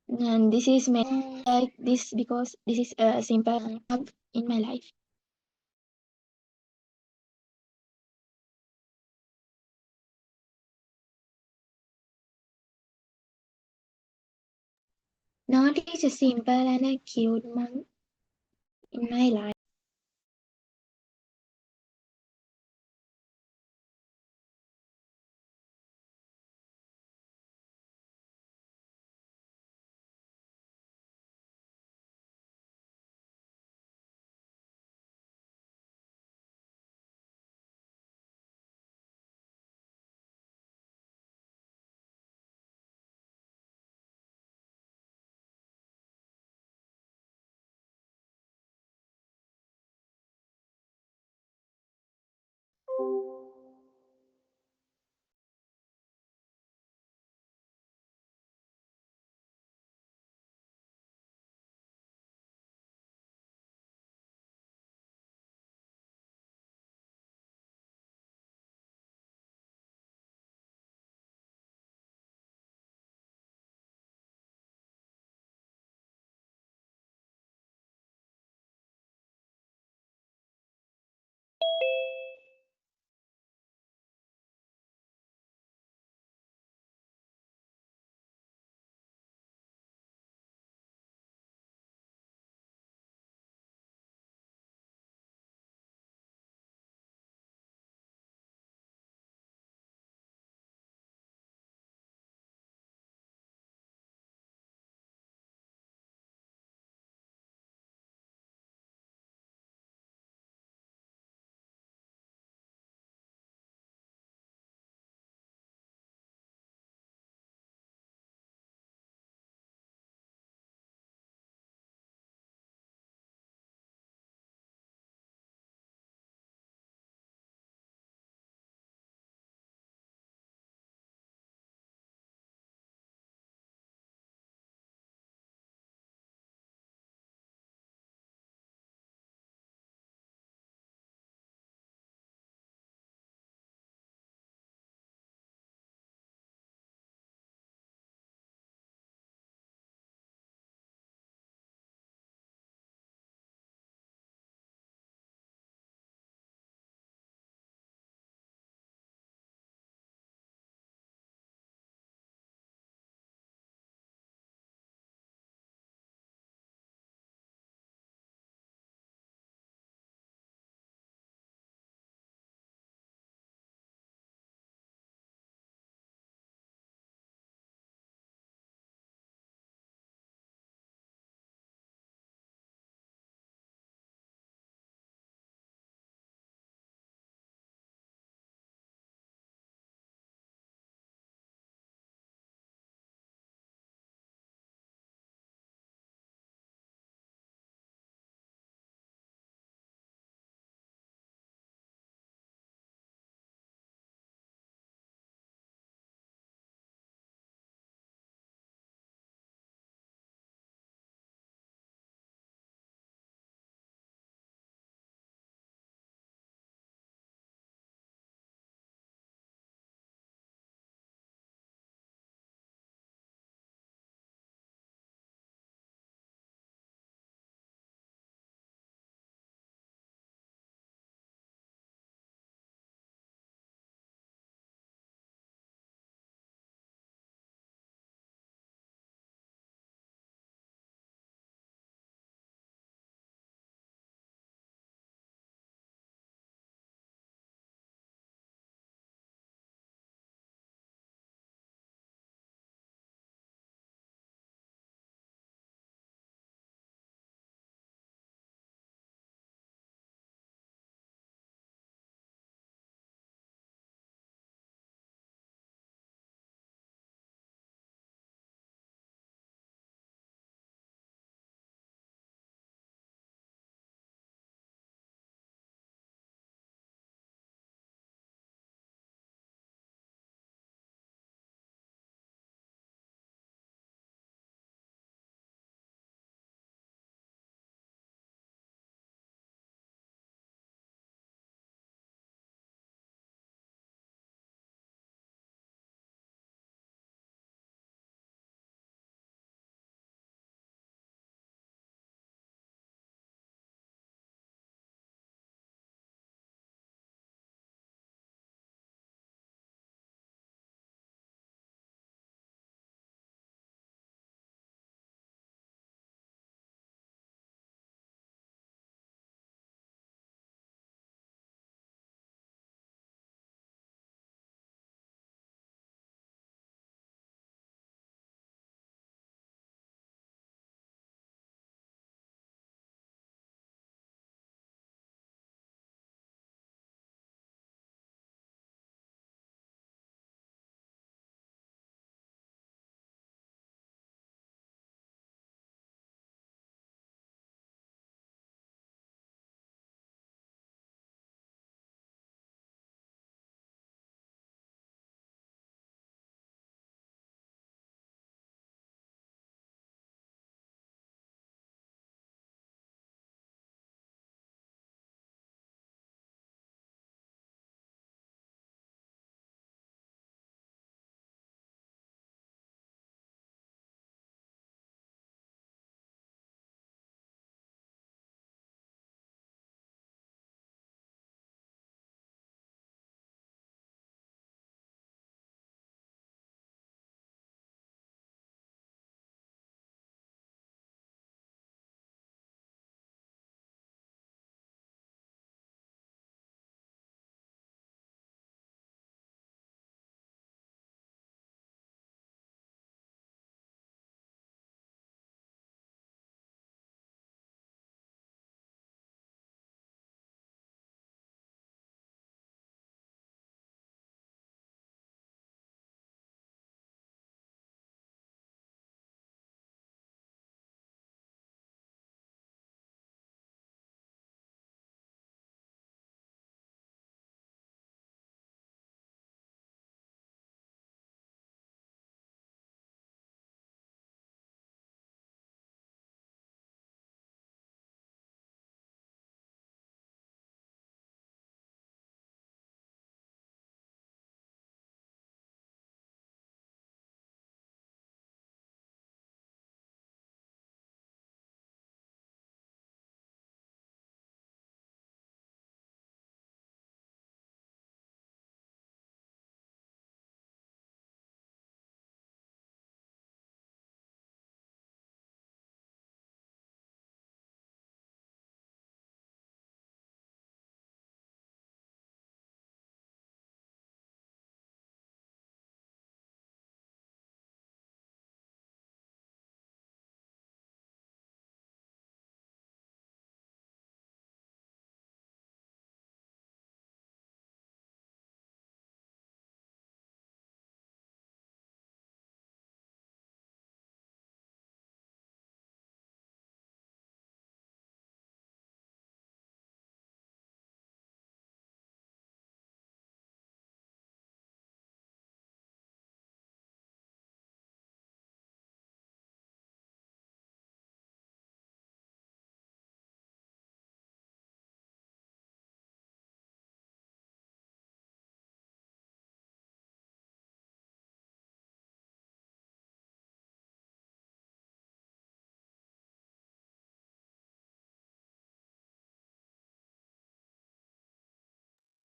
Speaker 4: and this is like this because this is a simple hub in my life. No teacher, simple and a cute monk in my life.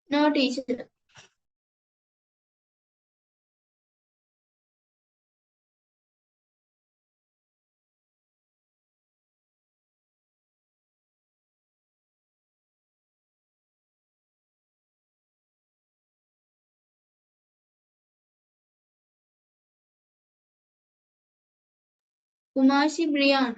Speaker 4: No, teacher. Kumashi Brian.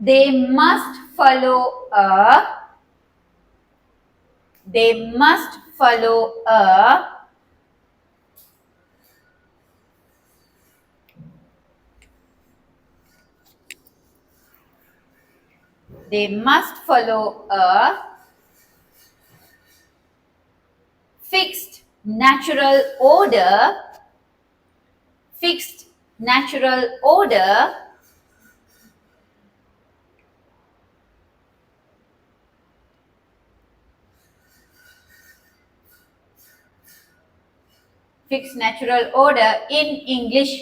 Speaker 1: They must follow a. They must follow a. They must follow a fixed natural order. Fixed natural order. Fixed natural order in English.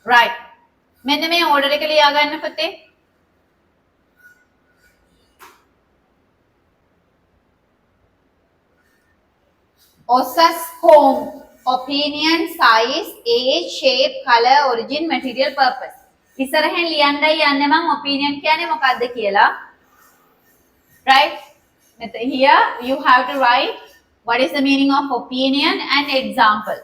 Speaker 1: Right. මෙන්න මේ order එක ලියා ගන්න පුතේ. Osascombe. Opinion, size, age, shape, color, origin, material, purpose. ඉස්සරහෙන් ලියන්නයි යන්නේ මම opinion කියන්නේ මොකක්ද කියලා. Right? Here you have to write what is the meaning of opinion and example.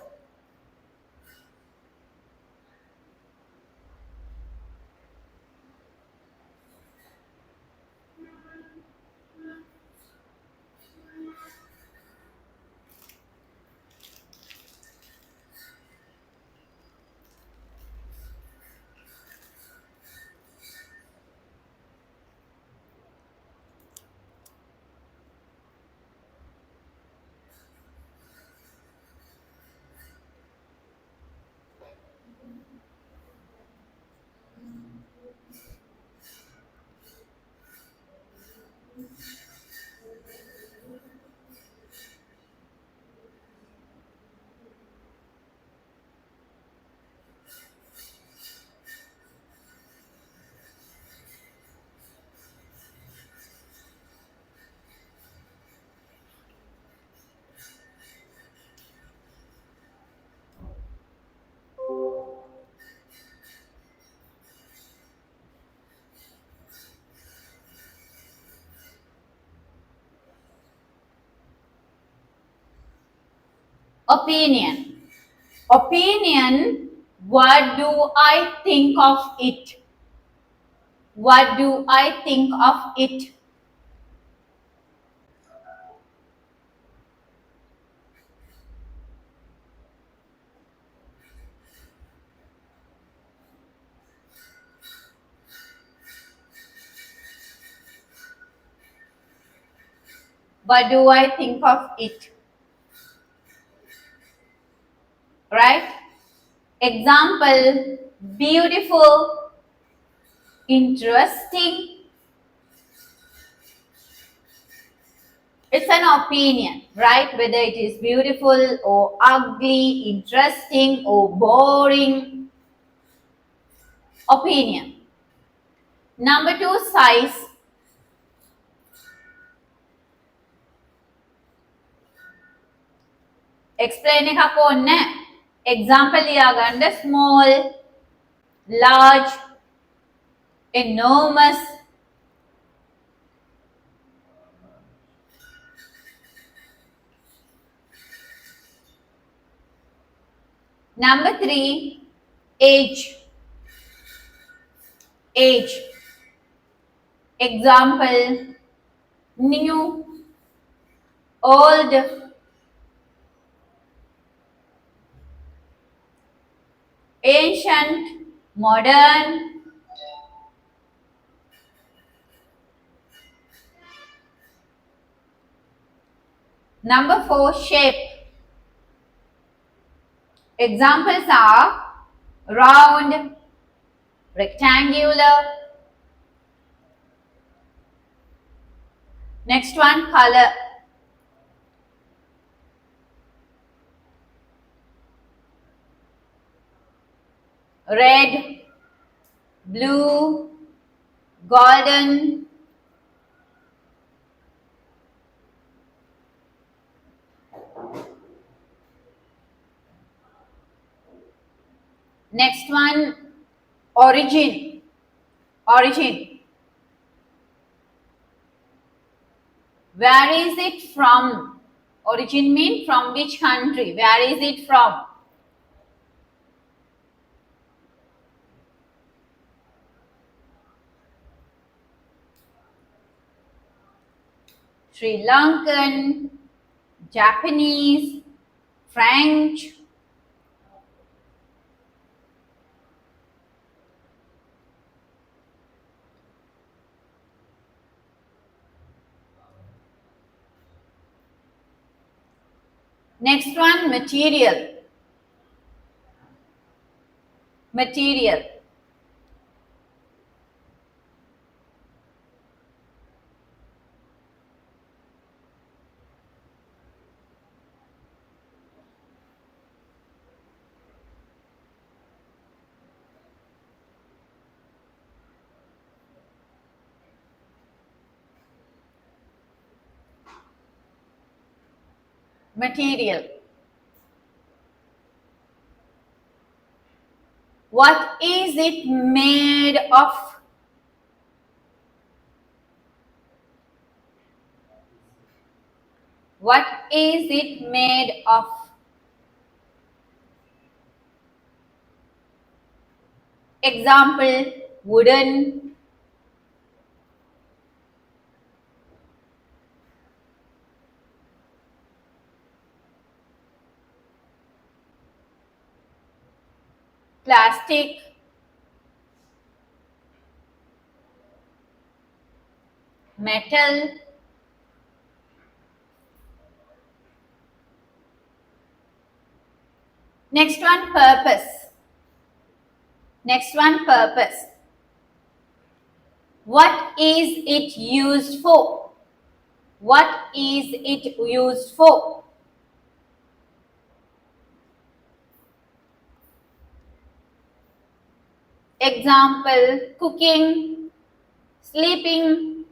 Speaker 1: Opinion. Opinion, what do I think of it? What do I think of it? What do I think of it? Right? Example, beautiful, interesting. It's an opinion, right? Whether it is beautiful or ugly, interesting or boring. Opinion. Number 2, size. Explain එකක් ඕනේ. Example ලියා ගන්න small, large, enormous. Number 3, Age. Age. Example, new, old, ancient, modern. Number 4, shape. Examples are round, rectangular. Next one, color. Red, blue, golden. Next one, origin. Origin. Where is it from? Origin means from which country? Where is it from? Sri Lankan, Japanese, French. Next one, material. Material. Material. What is it made of? What is it made of? Example, wooden, plastic, metal. Next one, purpose. Next one, purpose. What is it used for? What is it used for? Example, cooking, sleeping.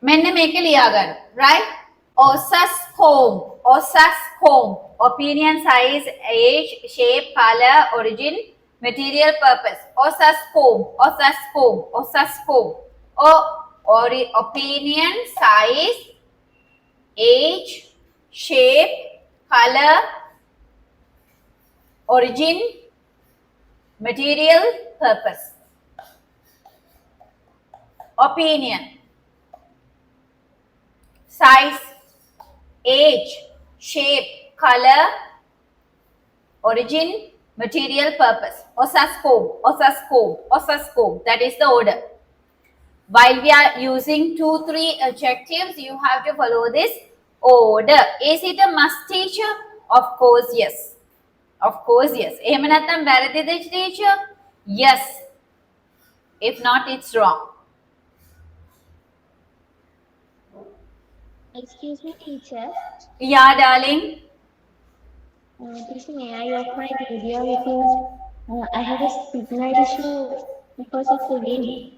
Speaker 1: මෙන්න මේක ලියා ගන්න. Right? Osascombe. Osascombe. Opinion, size, age, shape, color, origin, material, purpose. Osascombe. Osascombe. Osascombe. Opinion, size, age, shape, color, origin, material, purpose. Opinion, size, age, shape, color, origin, material, purpose. Osascombe, Osascombe, Osascombe. That is the order. While we are using 2-3 adjectives, you have to follow this order. Is it a must, teacher? Of course, yes. Of course, yes. එහෙම නැත්නම් වැරදිද, teacher? Yes. If not, it's wrong.
Speaker 4: Excuse me, teacher.
Speaker 1: Yeah, darling.
Speaker 4: Teacher, may I off my video because I have a signal issue because of the wind.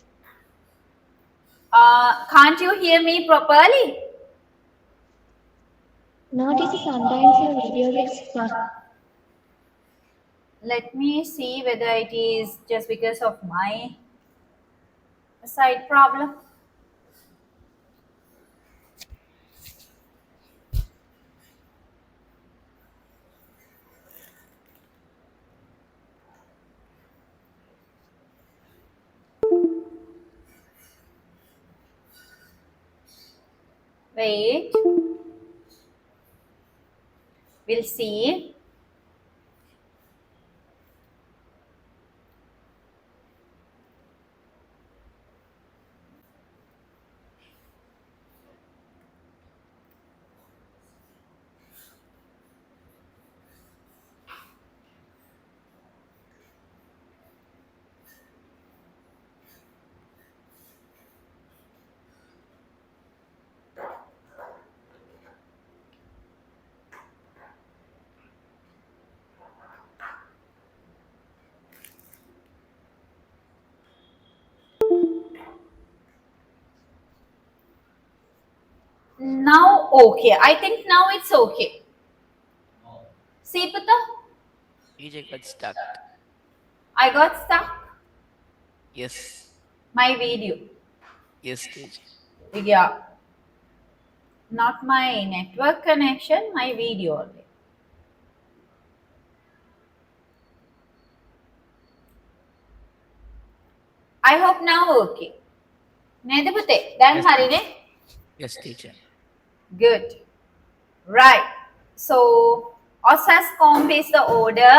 Speaker 1: Can't you hear me properly?
Speaker 4: No, teacher, sometimes your video gets stuck.
Speaker 1: Let me see whether it is just because of my side problem. Wait. We'll see. Now okay. I think now it's okay. See, Putta?
Speaker 2: EJ got stuck.
Speaker 1: I got stuck.
Speaker 2: Yes.
Speaker 1: My video.
Speaker 2: Yes, teacher.
Speaker 1: Yeah. Not my network connection, my video only. I hope now okay. නේද පුතේ? දැන්
Speaker 2: Yes,
Speaker 1: හරිනේ?
Speaker 2: Yes, teacher.
Speaker 1: Good. Right. So, osas comp is the order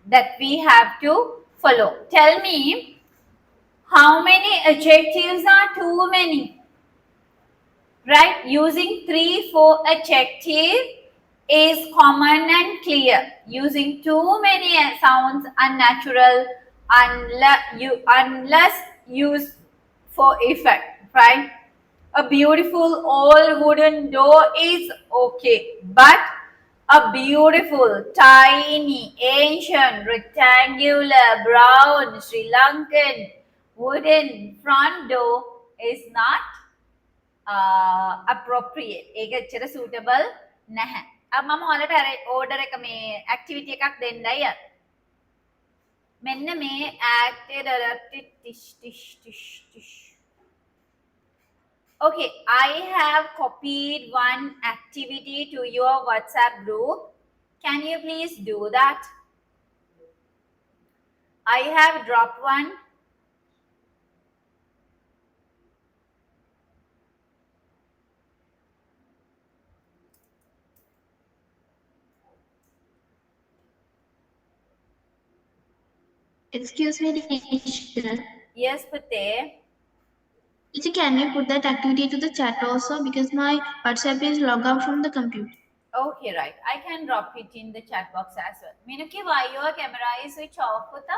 Speaker 1: that we have to follow. Tell me, how many adjectives are too many? Right? Using 3, 4 adjective is common and clear. Using too many sounds unnatural unless used for effect. Right? A beautiful old wooden door is okay, but a beautiful, tiny, ancient, rectangular, brown, Sri Lankan wooden front door is not appropriate. ඒක එච්චර suitable නැහැ. මම ඔයාලට order එක මේ activity එකක් දෙන්නයි. මෙන්න මේ Okay, I have copied one activity to your WhatsApp group. Can you please do that? I have dropped one.
Speaker 3: Excuse me, teacher.
Speaker 1: Yes, Pate.
Speaker 3: Teacher, can you put that activity to the chat also? Because my WhatsApp is logged out from the computer.
Speaker 1: Okay, right. I can drop it in the chat box as well. Minuki, why your camera is switch off, Puta?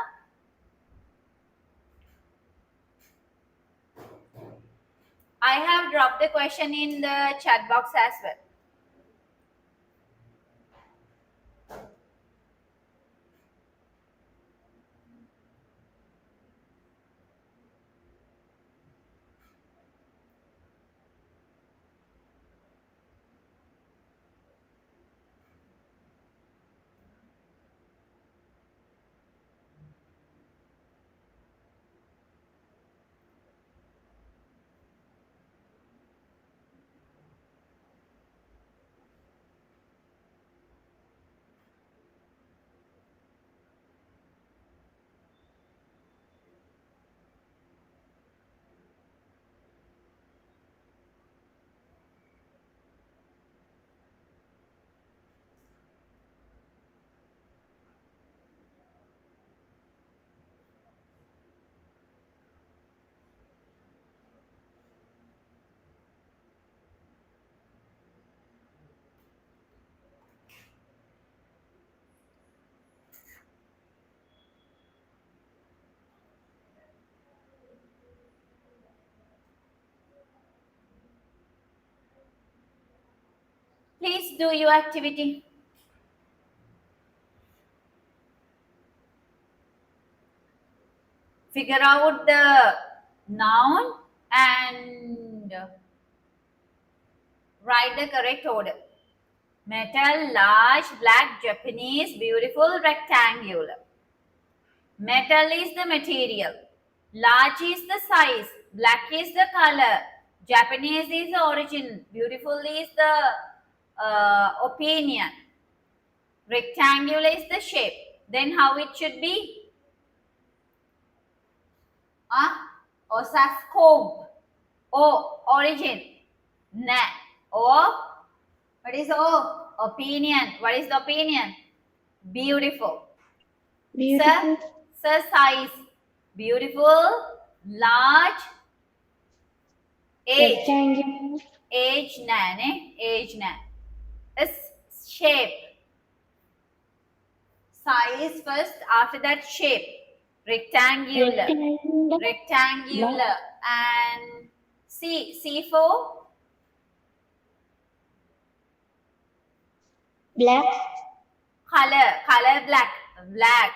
Speaker 1: I have dropped the question in the chat box as well. Please do your activity. Figure out the noun and write the correct order. Metal, large, black, Japanese, beautiful, rectangular. Metal is the material. Large is the size. Black is the color. Japanese is the origin. Beautiful is the opinion. Rectangular is the shape. Then how it should be? Osas comb. O, origin. Na. O. What is O? Opinion. What is the opinion? Beautiful.
Speaker 3: Beautiful.
Speaker 1: Sir, size. Beautiful. Large. Age.
Speaker 3: Rectangular.
Speaker 1: Age nan. Age nan. Is shape. Size first. After that shape. Rectangular.
Speaker 3: Rectangular.
Speaker 1: Rectangular. And C for
Speaker 3: Black.
Speaker 1: color black. Black.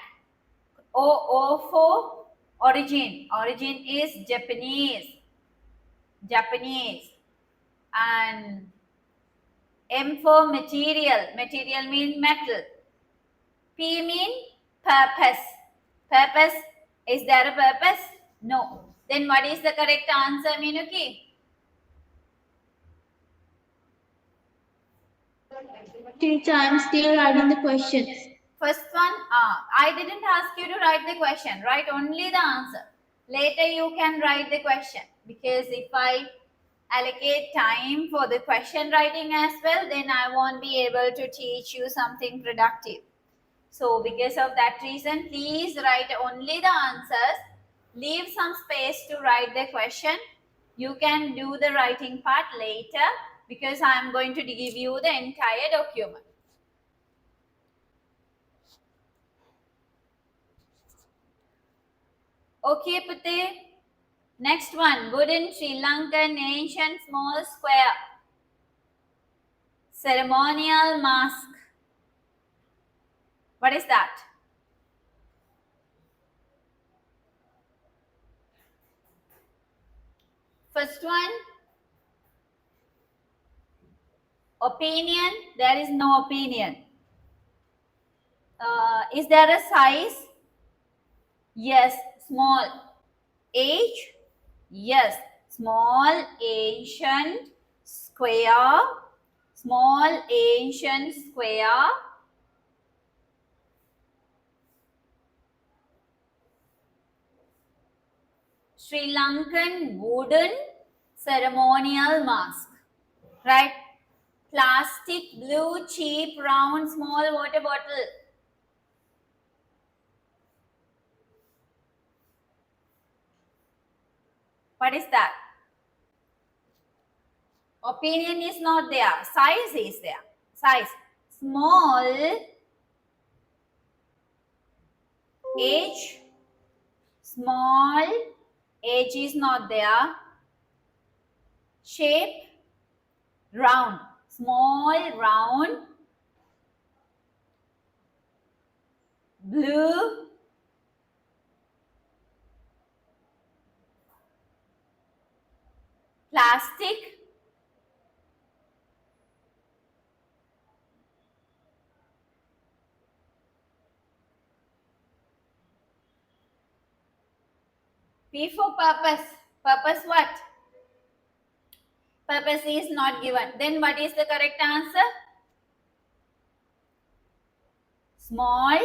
Speaker 1: O for origin. Origin is Japanese. Japanese. And M for material. Material means metal. P mean purpose. Purpose. Is there a purpose? No. Then what is the correct answer, Minuki?
Speaker 3: Teacher, I'm still writing the questions.
Speaker 1: First one, I didn't ask you to write the question. Write only the answer. Later you can write the question. Because if I allocate time for the question writing as well, then I won't be able to teach you something productive. So because of that reason, please write only the answers. Leave some space to write the question. You can do the writing part later because I am going to give you the entire document. Okay, Pute. Next one, wooden Sri Lankan ancient small square. Ceremonial mask. What is that? First one, opinion. There is no opinion. Is there a size? Yes, small. Age? Yes, small ancient square. Small ancient square. Sri Lankan wooden ceremonial mask. Right? Plastic, blue, cheap, round, small water bottle. What is that? Opinion is not there. Size is there. Size. Small. Age. Small. Age is not there. Shape. Round. Small, round. Blue. Plastic. P for purpose. Purpose what? Purpose is not given. Then what is the correct answer? Small.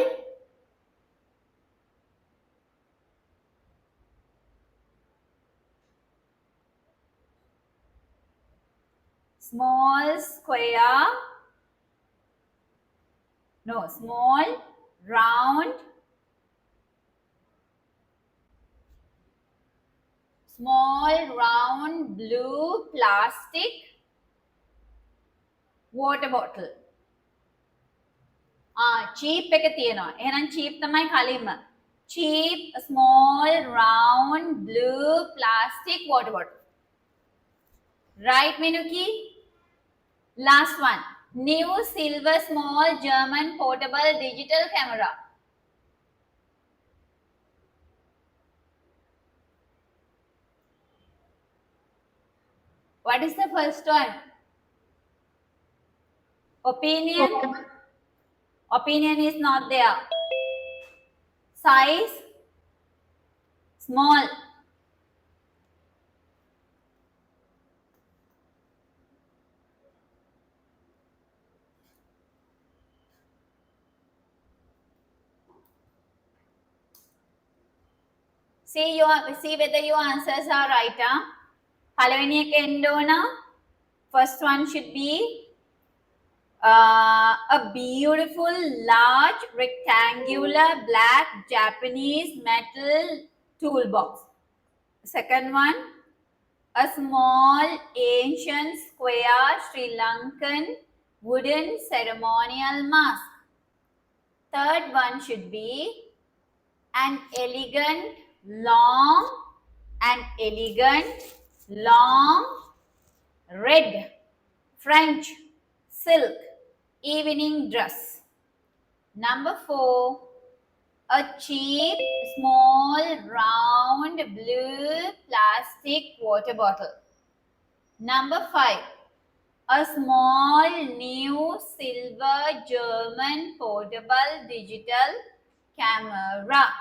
Speaker 1: Small square. No, small, round. Small, round, blue, plastic, water bottle. Cheap එක තියෙනවා. එහෙනම් cheap තමයි කලින්ම. Cheap, small, round, blue, plastic, water bottle. Right, Minuki? Last one. New silver small German portable digital camera. What is the first one? Opinion? Opinion is not there. Size? Small. See whether your answers are right. පළවෙනි එක එන්න ඕන First one should be a beautiful, large, rectangular, black Japanese metal toolbox. Second one, a small, ancient, square Sri Lankan wooden ceremonial mask. Third one should be an elegant, long, red French silk evening dress. Number 4, a cheap, small, round, blue plastic water bottle. Number 5, a small, new, silver German portable digital camera.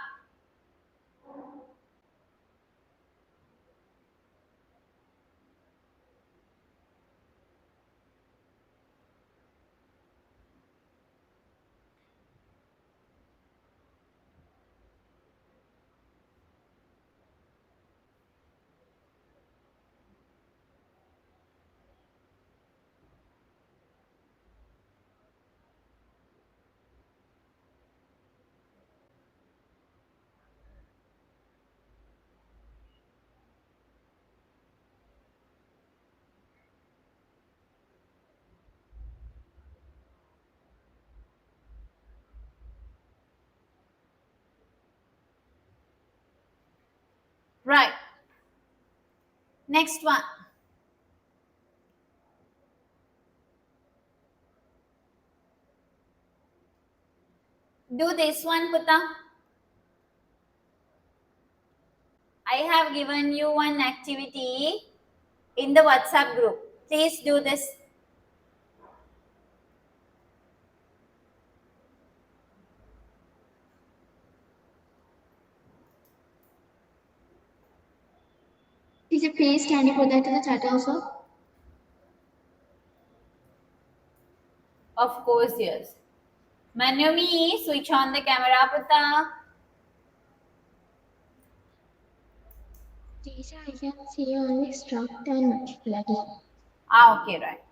Speaker 1: Right. Next one. Do this one, Putta. I have given you one activity in the WhatsApp group. Please do this.
Speaker 4: Teacher, please can you put that to the chat also?
Speaker 1: Of course, yes. Manumi, switch on the camera, Putta.
Speaker 4: Teacher, I can see only struct and lagging.
Speaker 1: Okay, right.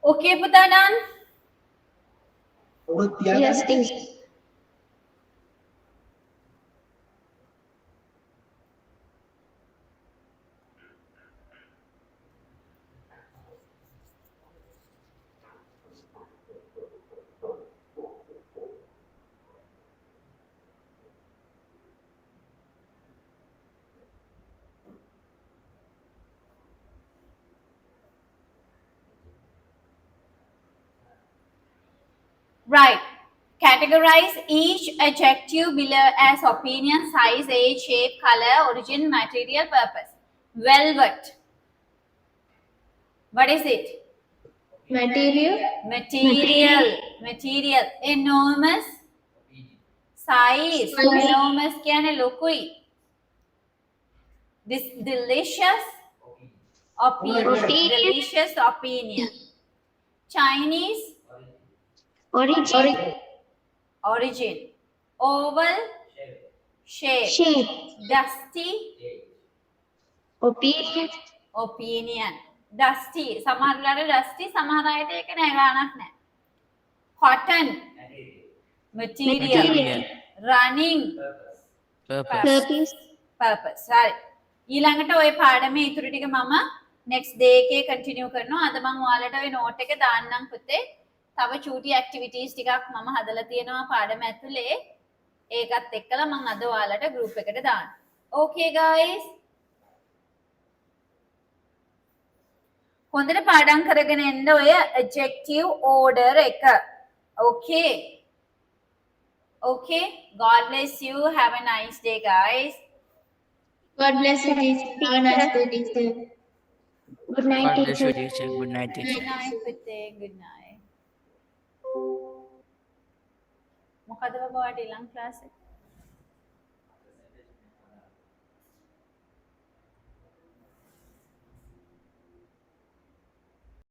Speaker 1: Okay, පුතා done?
Speaker 4: Yes, teacher.
Speaker 1: Right. Categorize each adjective below as opinion, size, age, shape, color, origin, material, purpose. Velvet. What is it?
Speaker 4: Material.
Speaker 1: Material. Enormous. Size. Enormous කියන්නේ ලොකුයි. This delicious.
Speaker 4: Opinion.
Speaker 1: Delicious opinion. Chinese. Origin. Oval. Shape. Dusty.
Speaker 4: Opinion.
Speaker 1: Dusty. සමහරලාට dusty සමහර අයට ඒක නෑ ගානක් නෑ. Cotton. Material. Running.
Speaker 2: Purpose.
Speaker 1: Purpose. හරි. ඊළඟට ওই පාඩමේ ඉතුරු ටික මම next day එකේ continue කරනවා. අද මම ඔයාලට ওই note එක දාන්නම් පුතේ. තව චූටි activities ටිකක් මම හදලා තියෙනවා පාඩම ඇතුලේ. ඒකත් එක්කලා මම අද ඔයාලට group එකට දාන්න. Okay guys. හොඳට පාඩම් කරගෙන එන්න ඔය adjective order එක. Okay. Okay. God bless you. Have a nice day guys.
Speaker 4: God bless you, teacher. Have a nice day, teacher. Good night,
Speaker 2: God bless you,
Speaker 4: teacher.
Speaker 2: teacher. Good night, teacher.
Speaker 1: Good night පුතේ. Good night. මොකද බබා ඔයාට ඊළඟ class එක?